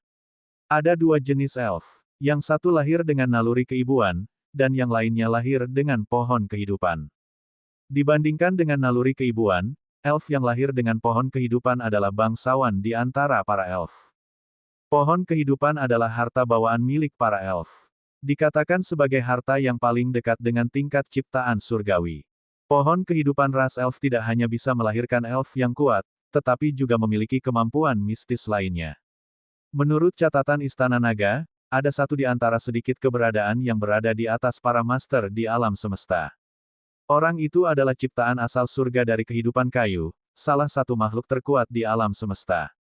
Ada dua jenis elf. Yang satu lahir dengan naluri keibuan, dan yang lainnya lahir dengan pohon kehidupan. Dibandingkan dengan naluri keibuan, elf yang lahir dengan pohon kehidupan adalah bangsawan di antara para elf. Pohon kehidupan adalah harta bawaan milik para elf. Dikatakan sebagai harta yang paling dekat dengan tingkat ciptaan surgawi. Pohon kehidupan ras elf tidak hanya bisa melahirkan elf yang kuat, tetapi juga memiliki kemampuan mistis lainnya. Menurut catatan Istana Naga, ada satu di antara sedikit keberadaan yang berada di atas para master di alam semesta. Orang itu adalah ciptaan asal surga dari kehidupan kayu, salah satu makhluk terkuat di alam semesta.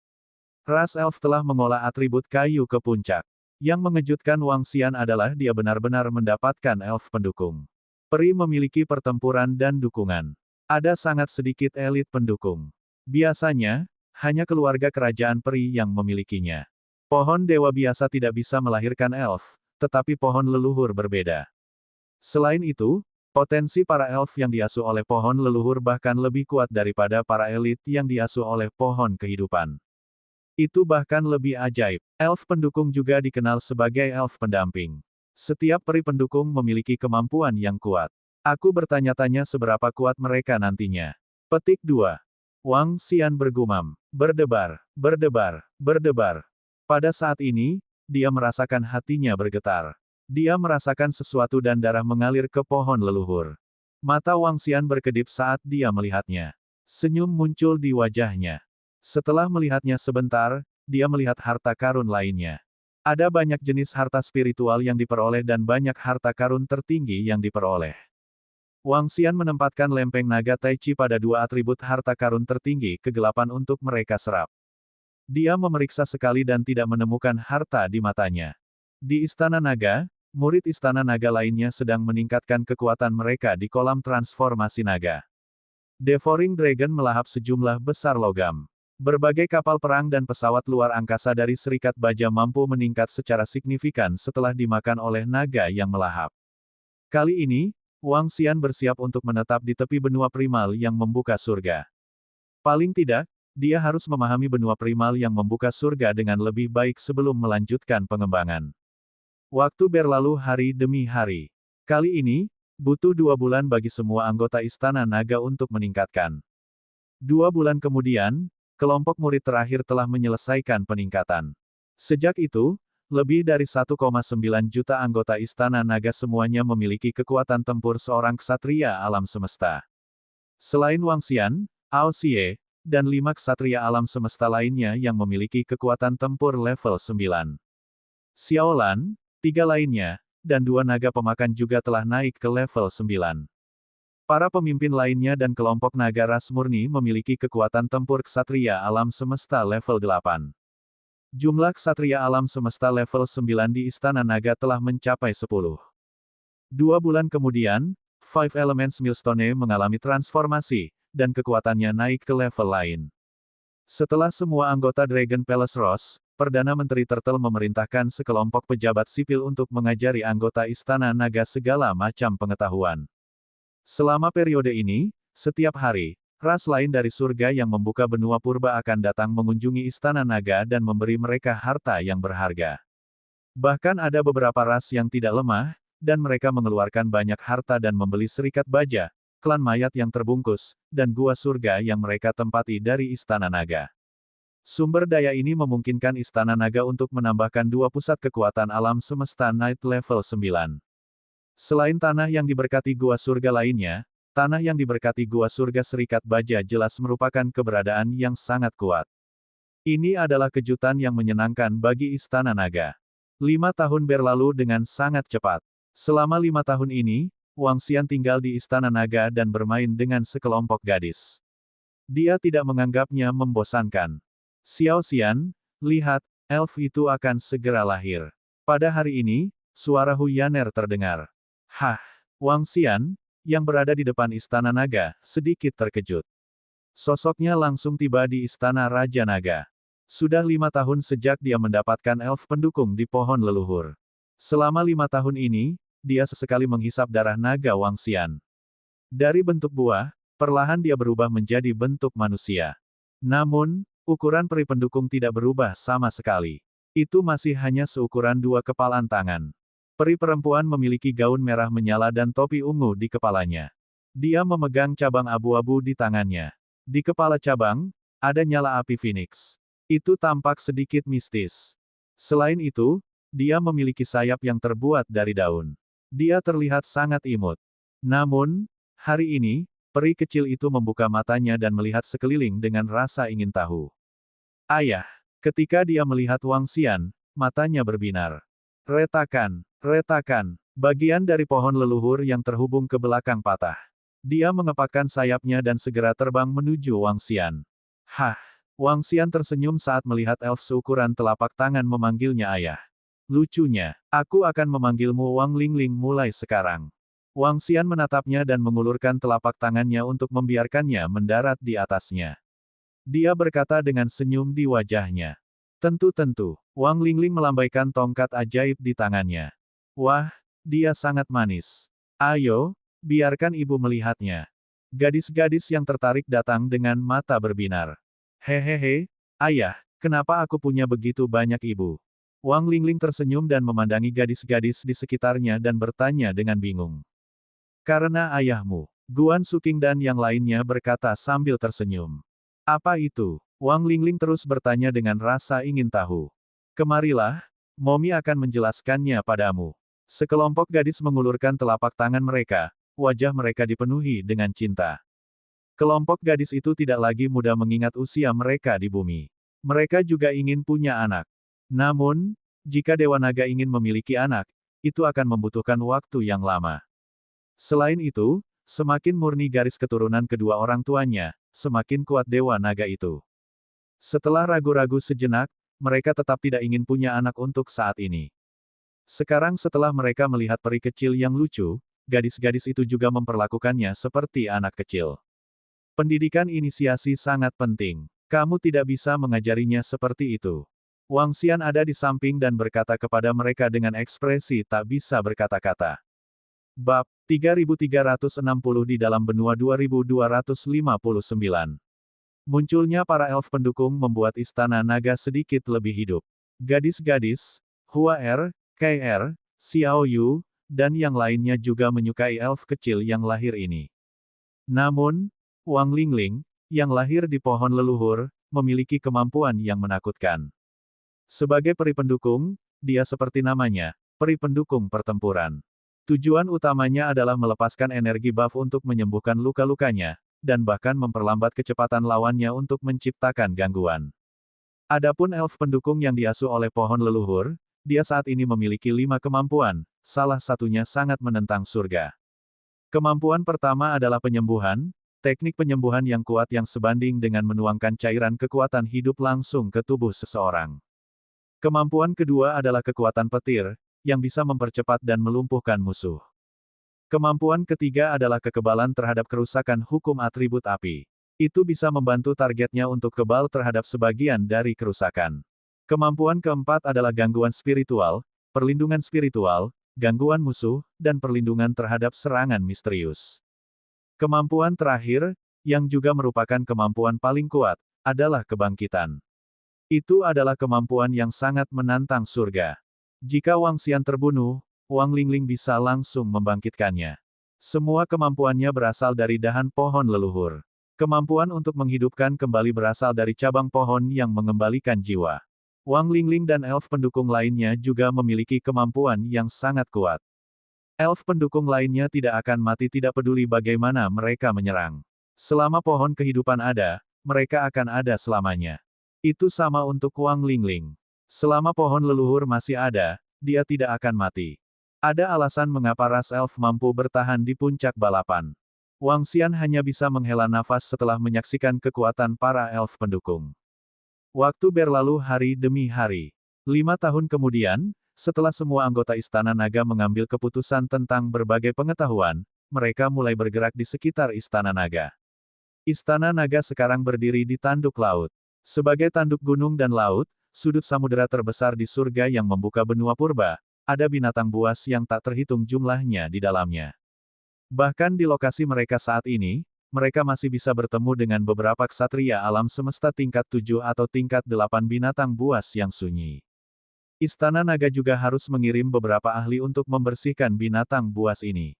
Ras elf telah mengolah atribut kayu ke puncak. Yang mengejutkan Wang Xian adalah dia benar-benar mendapatkan elf pendukung. Peri memiliki pertempuran dan dukungan. Ada sangat sedikit elit pendukung. Biasanya, hanya keluarga kerajaan peri yang memilikinya. Pohon dewa biasa tidak bisa melahirkan elf, tetapi pohon leluhur berbeda. Selain itu, potensi para elf yang diasuh oleh pohon leluhur bahkan lebih kuat daripada para elit yang diasuh oleh pohon kehidupan. Itu bahkan lebih ajaib. Elf pendukung juga dikenal sebagai elf pendamping. Setiap peri pendukung memiliki kemampuan yang kuat. Aku bertanya-tanya seberapa kuat mereka nantinya. Petik 2. Wang Xian bergumam. Berdebar, berdebar, berdebar. Pada saat ini, dia merasakan hatinya bergetar. Dia merasakan sesuatu dan darah mengalir ke pohon leluhur. Mata Wang Xian berkedip saat dia melihatnya. Senyum muncul di wajahnya. Setelah melihatnya sebentar, dia melihat harta karun lainnya. Ada banyak jenis harta spiritual yang diperoleh dan banyak harta karun tertinggi yang diperoleh. Wang Xian menempatkan lempeng naga Tai Chi pada dua atribut harta karun tertinggi kegelapan untuk mereka serap. Dia memeriksa sekali dan tidak menemukan harta di matanya. Di Istana Naga, murid Istana Naga lainnya sedang meningkatkan kekuatan mereka di kolam transformasi naga. Devouring Dragon melahap sejumlah besar logam. Berbagai kapal perang dan pesawat luar angkasa dari Serikat Baja mampu meningkat secara signifikan setelah dimakan oleh naga yang melahap. Kali ini, Wang Xian bersiap untuk menetap di tepi benua primal yang membuka surga. Paling tidak, dia harus memahami benua primal yang membuka surga dengan lebih baik sebelum melanjutkan pengembangan. Waktu berlalu hari demi hari. Kali ini, butuh 2 bulan bagi semua anggota Istana Naga untuk meningkatkan. 2 bulan kemudian, kelompok murid terakhir telah menyelesaikan peningkatan. Sejak itu, lebih dari 1,9 juta anggota Istana Naga semuanya memiliki kekuatan tempur seorang ksatria alam semesta. Selain Wang Xian, Ao Xie, dan 5 ksatria alam semesta lainnya yang memiliki kekuatan tempur level 9. Xiaolan, 3 lainnya, dan 2 naga pemakan juga telah naik ke level 9. Para pemimpin lainnya dan kelompok naga ras murni memiliki kekuatan tempur ksatria alam semesta level 8. Jumlah ksatria alam semesta level 9 di Istana Naga telah mencapai 10. 2 bulan kemudian, Five Elements Millstone mengalami transformasi, dan kekuatannya naik ke level lain. Setelah semua anggota Dragon Palace Rose, Perdana Menteri Turtle memerintahkan sekelompok pejabat sipil untuk mengajari anggota Istana Naga segala macam pengetahuan. Selama periode ini, setiap hari, Ras lain dari surga yang membuka benua purba akan datang mengunjungi istana naga dan memberi mereka harta yang berharga. Bahkan ada beberapa ras yang tidak lemah, dan mereka mengeluarkan banyak harta dan membeli serikat baja, klan mayat yang terbungkus, dan gua surga yang mereka tempati dari istana naga. Sumber daya ini memungkinkan istana naga untuk menambahkan 2 pusat kekuatan alam semesta Night level 9. Selain tanah yang diberkati gua surga lainnya, tanah yang diberkati gua surga serikat baja jelas merupakan keberadaan yang sangat kuat. Ini adalah kejutan yang menyenangkan bagi istana naga. 5 tahun berlalu dengan sangat cepat. Selama 5 tahun ini, Wang Xian tinggal di istana naga dan bermain dengan sekelompok gadis. Dia tidak menganggapnya membosankan. Xiao Xian, lihat, elf itu akan segera lahir. Pada hari ini, suara Hu Yaner terdengar. Hah, Wang Xian, yang berada di depan istana naga, sedikit terkejut. Sosoknya langsung tiba di istana Raja Naga. Sudah 5 tahun sejak dia mendapatkan elf pendukung di pohon leluhur. Selama 5 tahun ini, dia sesekali menghisap darah naga Wang Xian. Dari bentuk buah, perlahan dia berubah menjadi bentuk manusia. Namun, ukuran peri pendukung tidak berubah sama sekali. Itu masih hanya seukuran 2 kepalan tangan. Peri perempuan memiliki gaun merah menyala dan topi ungu di kepalanya. Dia memegang cabang abu-abu di tangannya. Di kepala cabang, ada nyala api Phoenix. Itu tampak sedikit mistis. Selain itu, dia memiliki sayap yang terbuat dari daun. Dia terlihat sangat imut. Namun, hari ini, peri kecil itu membuka matanya dan melihat sekeliling dengan rasa ingin tahu. Ayah, ketika dia melihat Wang Xian, matanya berbinar. Retakan, retakan, bagian dari pohon leluhur yang terhubung ke belakang patah. Dia mengepakkan sayapnya dan segera terbang menuju Wang Xian. Hah, Wang Xian tersenyum saat melihat elf seukuran telapak tangan memanggilnya ayah. Lucunya, aku akan memanggilmu Wang Lingling mulai sekarang. Wang Xian menatapnya dan mengulurkan telapak tangannya untuk membiarkannya mendarat di atasnya. Dia berkata dengan senyum di wajahnya. Tentu-tentu, Wang Lingling melambaikan tongkat ajaib di tangannya. Wah, dia sangat manis. Ayo, biarkan ibu melihatnya. Gadis-gadis yang tertarik datang dengan mata berbinar. Hehehe, ayah, kenapa aku punya begitu banyak ibu? Wang Lingling tersenyum dan memandangi gadis-gadis di sekitarnya dan bertanya dengan bingung. Karena ayahmu, Guan Suking dan yang lainnya berkata sambil tersenyum. Apa itu? Wang Lingling terus bertanya dengan rasa ingin tahu. Kemarilah, Momi akan menjelaskannya padamu. Sekelompok gadis mengulurkan telapak tangan mereka, wajah mereka dipenuhi dengan cinta. Kelompok gadis itu tidak lagi mudah mengingat usia mereka di bumi. Mereka juga ingin punya anak. Namun, jika Dewa Naga ingin memiliki anak, itu akan membutuhkan waktu yang lama. Selain itu, semakin murni garis keturunan kedua orang tuanya, semakin kuat Dewa Naga itu. Setelah ragu-ragu sejenak, mereka tetap tidak ingin punya anak untuk saat ini. Sekarang setelah mereka melihat peri kecil yang lucu, gadis-gadis itu juga memperlakukannya seperti anak kecil. Pendidikan inisiasi sangat penting. Kamu tidak bisa mengajarinya seperti itu. Wang Xian ada di samping dan berkata kepada mereka dengan ekspresi tak bisa berkata-kata. Bab 3360 di dalam benua 2259. Munculnya para elf pendukung membuat istana naga sedikit lebih hidup. Gadis-gadis, Hua Er, Kai Er, Xiao Yu, dan yang lainnya juga menyukai elf kecil yang lahir ini. Namun, Wang Lingling, yang lahir di pohon leluhur, memiliki kemampuan yang menakutkan. Sebagai peri pendukung, dia seperti namanya, peri pendukung pertempuran. Tujuan utamanya adalah melepaskan energi buff untuk menyembuhkan luka-lukanya, dan bahkan memperlambat kecepatan lawannya untuk menciptakan gangguan. Adapun elf pendukung yang diasuh oleh pohon leluhur, dia saat ini memiliki 5 kemampuan, salah satunya sangat menentang surga. Kemampuan pertama adalah penyembuhan, teknik penyembuhan yang kuat yang sebanding dengan menuangkan cairan kekuatan hidup langsung ke tubuh seseorang. Kemampuan kedua adalah kekuatan petir, yang bisa mempercepat dan melumpuhkan musuh. Kemampuan ketiga adalah kekebalan terhadap kerusakan hukum atribut api. Itu bisa membantu targetnya untuk kebal terhadap sebagian dari kerusakan. Kemampuan keempat adalah gangguan spiritual, perlindungan spiritual, gangguan musuh, dan perlindungan terhadap serangan misterius. Kemampuan terakhir, yang juga merupakan kemampuan paling kuat, adalah kebangkitan. Itu adalah kemampuan yang sangat menantang surga. Jika Wang Xian terbunuh, Wang Lingling bisa langsung membangkitkannya. Semua kemampuannya berasal dari dahan pohon leluhur. Kemampuan untuk menghidupkan kembali berasal dari cabang pohon yang mengembalikan jiwa. Wang Lingling dan elf pendukung lainnya juga memiliki kemampuan yang sangat kuat. Elf pendukung lainnya tidak akan mati tidak peduli bagaimana mereka menyerang. Selama pohon kehidupan ada, mereka akan ada selamanya. Itu sama untuk Wang Lingling. Selama pohon leluhur masih ada, dia tidak akan mati. Ada alasan mengapa ras elf mampu bertahan di puncak balapan. Wang Xian hanya bisa menghela nafas setelah menyaksikan kekuatan para elf pendukung. Waktu berlalu hari demi hari. 5 tahun kemudian, setelah semua anggota Istana Naga mengambil keputusan tentang berbagai pengetahuan, mereka mulai bergerak di sekitar Istana Naga. Istana Naga sekarang berdiri di tanduk laut. Sebagai tanduk gunung dan laut, sudut samudera terbesar di surga yang membuka benua purba, ada binatang buas yang tak terhitung jumlahnya di dalamnya. Bahkan di lokasi mereka saat ini, mereka masih bisa bertemu dengan beberapa ksatria alam semesta tingkat 7 atau tingkat 8 binatang buas yang sunyi. Istana Naga juga harus mengirim beberapa ahli untuk membersihkan binatang buas ini.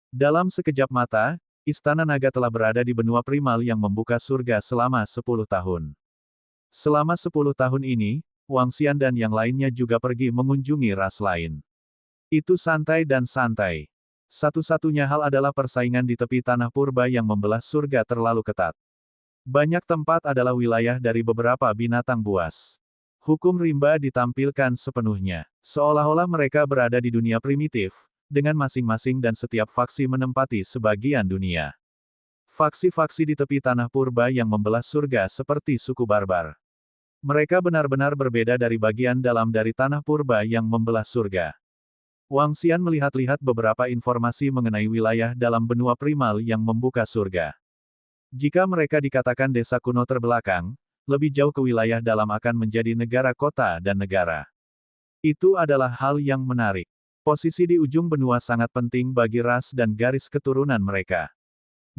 Dalam sekejap mata, Istana Naga telah berada di benua primal yang membuka surga selama 10 tahun. Selama 10 tahun ini, Wang Xian dan yang lainnya juga pergi mengunjungi ras lain. Itu santai dan santai. Satu-satunya hal adalah persaingan di tepi tanah purba yang membelah surga terlalu ketat. Banyak tempat adalah wilayah dari beberapa binatang buas. Hukum rimba ditampilkan sepenuhnya. Seolah-olah mereka berada di dunia primitif, dengan masing-masing dan setiap faksi menempati sebagian dunia. Faksi-faksi di tepi tanah purba yang membelah surga seperti suku barbar. Mereka benar-benar berbeda dari bagian dalam dari tanah purba yang membelah surga. Wang Xian melihat-lihat beberapa informasi mengenai wilayah dalam benua primal yang membuka surga. Jika mereka dikatakan desa kuno terbelakang, lebih jauh ke wilayah dalam akan menjadi negara kota dan negara. Itu adalah hal yang menarik. Posisi di ujung benua sangat penting bagi ras dan garis keturunan mereka.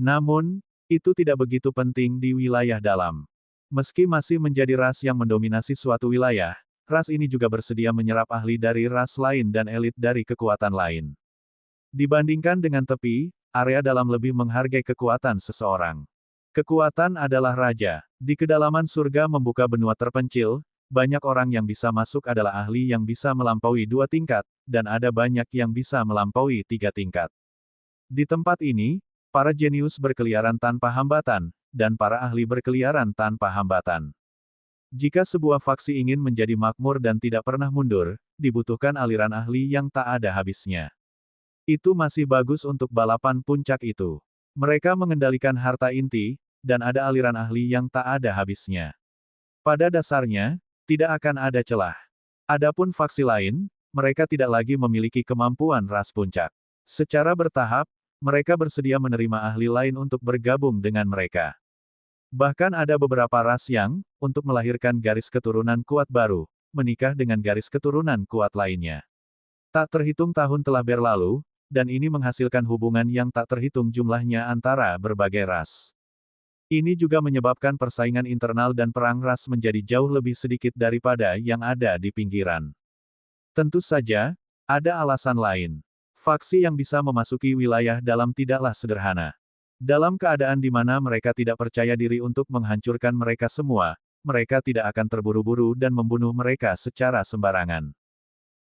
Namun, itu tidak begitu penting di wilayah dalam. Meski masih menjadi ras yang mendominasi suatu wilayah, ras ini juga bersedia menyerap ahli dari ras lain dan elit dari kekuatan lain. Dibandingkan dengan tepi, area dalam lebih menghargai kekuatan seseorang. Kekuatan adalah raja. Di kedalaman surga membuka benua terpencil, banyak orang yang bisa masuk adalah ahli yang bisa melampaui 2 tingkat, dan ada banyak yang bisa melampaui 3 tingkat. Di tempat ini, para jenius berkeliaran tanpa hambatan, dan para ahli berkeliaran tanpa hambatan. Jika sebuah faksi ingin menjadi makmur dan tidak pernah mundur, dibutuhkan aliran ahli yang tak ada habisnya. Itu masih bagus untuk balapan puncak itu. Mereka mengendalikan harta inti, dan ada aliran ahli yang tak ada habisnya. Pada dasarnya, tidak akan ada celah. Adapun faksi lain, mereka tidak lagi memiliki kemampuan ras puncak. Secara bertahap, mereka bersedia menerima ahli lain untuk bergabung dengan mereka. Bahkan ada beberapa ras yang, untuk melahirkan garis keturunan kuat baru, menikah dengan garis keturunan kuat lainnya. Tak terhitung tahun telah berlalu, dan ini menghasilkan hubungan yang tak terhitung jumlahnya antara berbagai ras. Ini juga menyebabkan persaingan internal dan perang ras menjadi jauh lebih sedikit daripada yang ada di pinggiran. Tentu saja, ada alasan lain. Faksi yang bisa memasuki wilayah dalam tidaklah sederhana. Dalam keadaan di mana mereka tidak percaya diri untuk menghancurkan mereka semua, mereka tidak akan terburu-buru dan membunuh mereka secara sembarangan.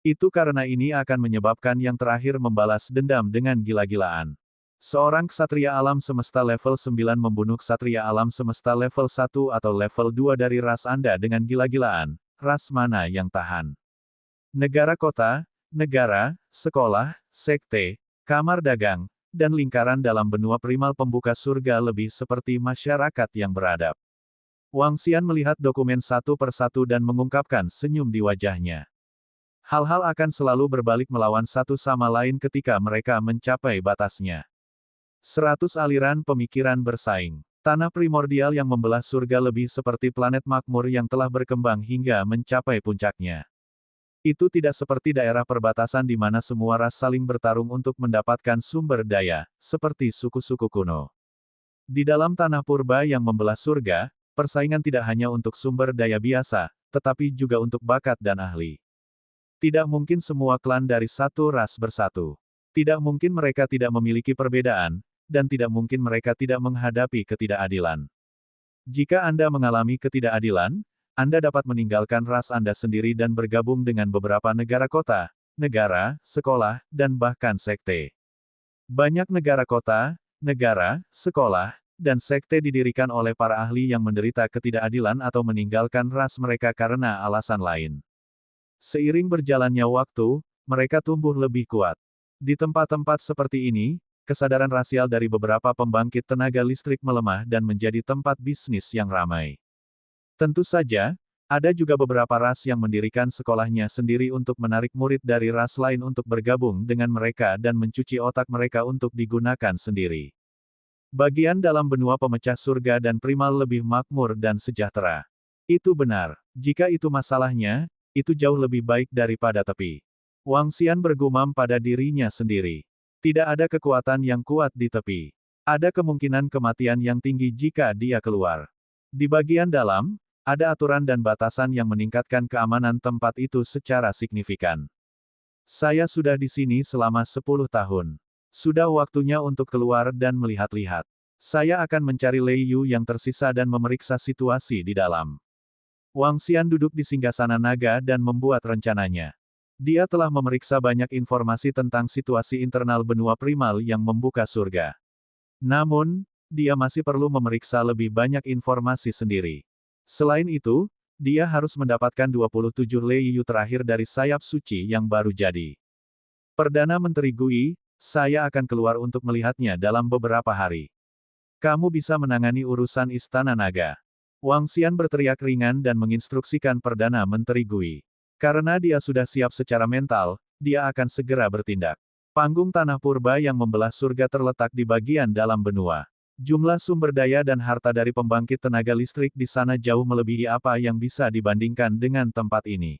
Itu karena ini akan menyebabkan yang terakhir membalas dendam dengan gila-gilaan. Seorang ksatria alam semesta level 9 membunuh ksatria alam semesta level 1 atau level 2 dari ras Anda dengan gila-gilaan, ras mana yang tahan? Negara kota, negara, sekolah, sekte, kamar dagang, dan lingkaran dalam benua primal pembuka surga lebih seperti masyarakat yang beradab. Wang Xian melihat dokumen satu persatu dan mengungkapkan senyum di wajahnya. Hal-hal akan selalu berbalik melawan satu sama lain ketika mereka mencapai batasnya. 100 aliran pemikiran bersaing. Tanah primordial yang membelah surga lebih seperti planet makmur yang telah berkembang hingga mencapai puncaknya. Itu tidak seperti daerah perbatasan di mana semua ras saling bertarung untuk mendapatkan sumber daya, seperti suku-suku kuno. Di dalam tanah purba yang membelah surga, persaingan tidak hanya untuk sumber daya biasa, tetapi juga untuk bakat dan ahli. Tidak mungkin semua klan dari satu ras bersatu. Tidak mungkin mereka tidak memiliki perbedaan, dan tidak mungkin mereka tidak menghadapi ketidakadilan. Jika Anda mengalami ketidakadilan, Anda dapat meninggalkan ras Anda sendiri dan bergabung dengan beberapa negara kota, negara, sekolah, dan bahkan sekte. Banyak negara kota, negara, sekolah, dan sekte didirikan oleh para ahli yang menderita ketidakadilan atau meninggalkan ras mereka karena alasan lain. Seiring berjalannya waktu, mereka tumbuh lebih kuat. Di tempat-tempat seperti ini, kesadaran rasial dari beberapa pembangkit tenaga listrik melemah dan menjadi tempat bisnis yang ramai. Tentu saja, ada juga beberapa ras yang mendirikan sekolahnya sendiri untuk menarik murid dari ras lain untuk bergabung dengan mereka dan mencuci otak mereka untuk digunakan sendiri. Bagian dalam benua pemecah surga dan primal lebih makmur dan sejahtera. Itu benar. Jika itu masalahnya, itu jauh lebih baik daripada tepi. Wang Xian bergumam pada dirinya sendiri. Tidak ada kekuatan yang kuat di tepi. Ada kemungkinan kematian yang tinggi jika dia keluar. Di bagian dalam, ada aturan dan batasan yang meningkatkan keamanan tempat itu secara signifikan. Saya sudah di sini selama 10 tahun. Sudah waktunya untuk keluar dan melihat-lihat. Saya akan mencari Lei Yu yang tersisa dan memeriksa situasi di dalam. Wang Xian duduk di singgasana naga dan membuat rencananya. Dia telah memeriksa banyak informasi tentang situasi internal benua primal yang membuka surga. Namun, dia masih perlu memeriksa lebih banyak informasi sendiri. Selain itu, dia harus mendapatkan 27 Lei Yu terakhir dari sayap suci yang baru jadi. Perdana Menteri Gui, saya akan keluar untuk melihatnya dalam beberapa hari. Kamu bisa menangani urusan Istana Naga. Wang Xian berteriak ringan dan menginstruksikan Perdana Menteri Gui. Karena dia sudah siap secara mental, dia akan segera bertindak. Panggung tanah purba yang membelah surga terletak di bagian dalam benua. Jumlah sumber daya dan harta dari pembangkit tenaga listrik di sana jauh melebihi apa yang bisa dibandingkan dengan tempat ini.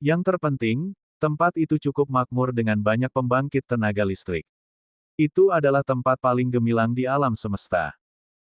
Yang terpenting, tempat itu cukup makmur dengan banyak pembangkit tenaga listrik. Itu adalah tempat paling gemilang di alam semesta.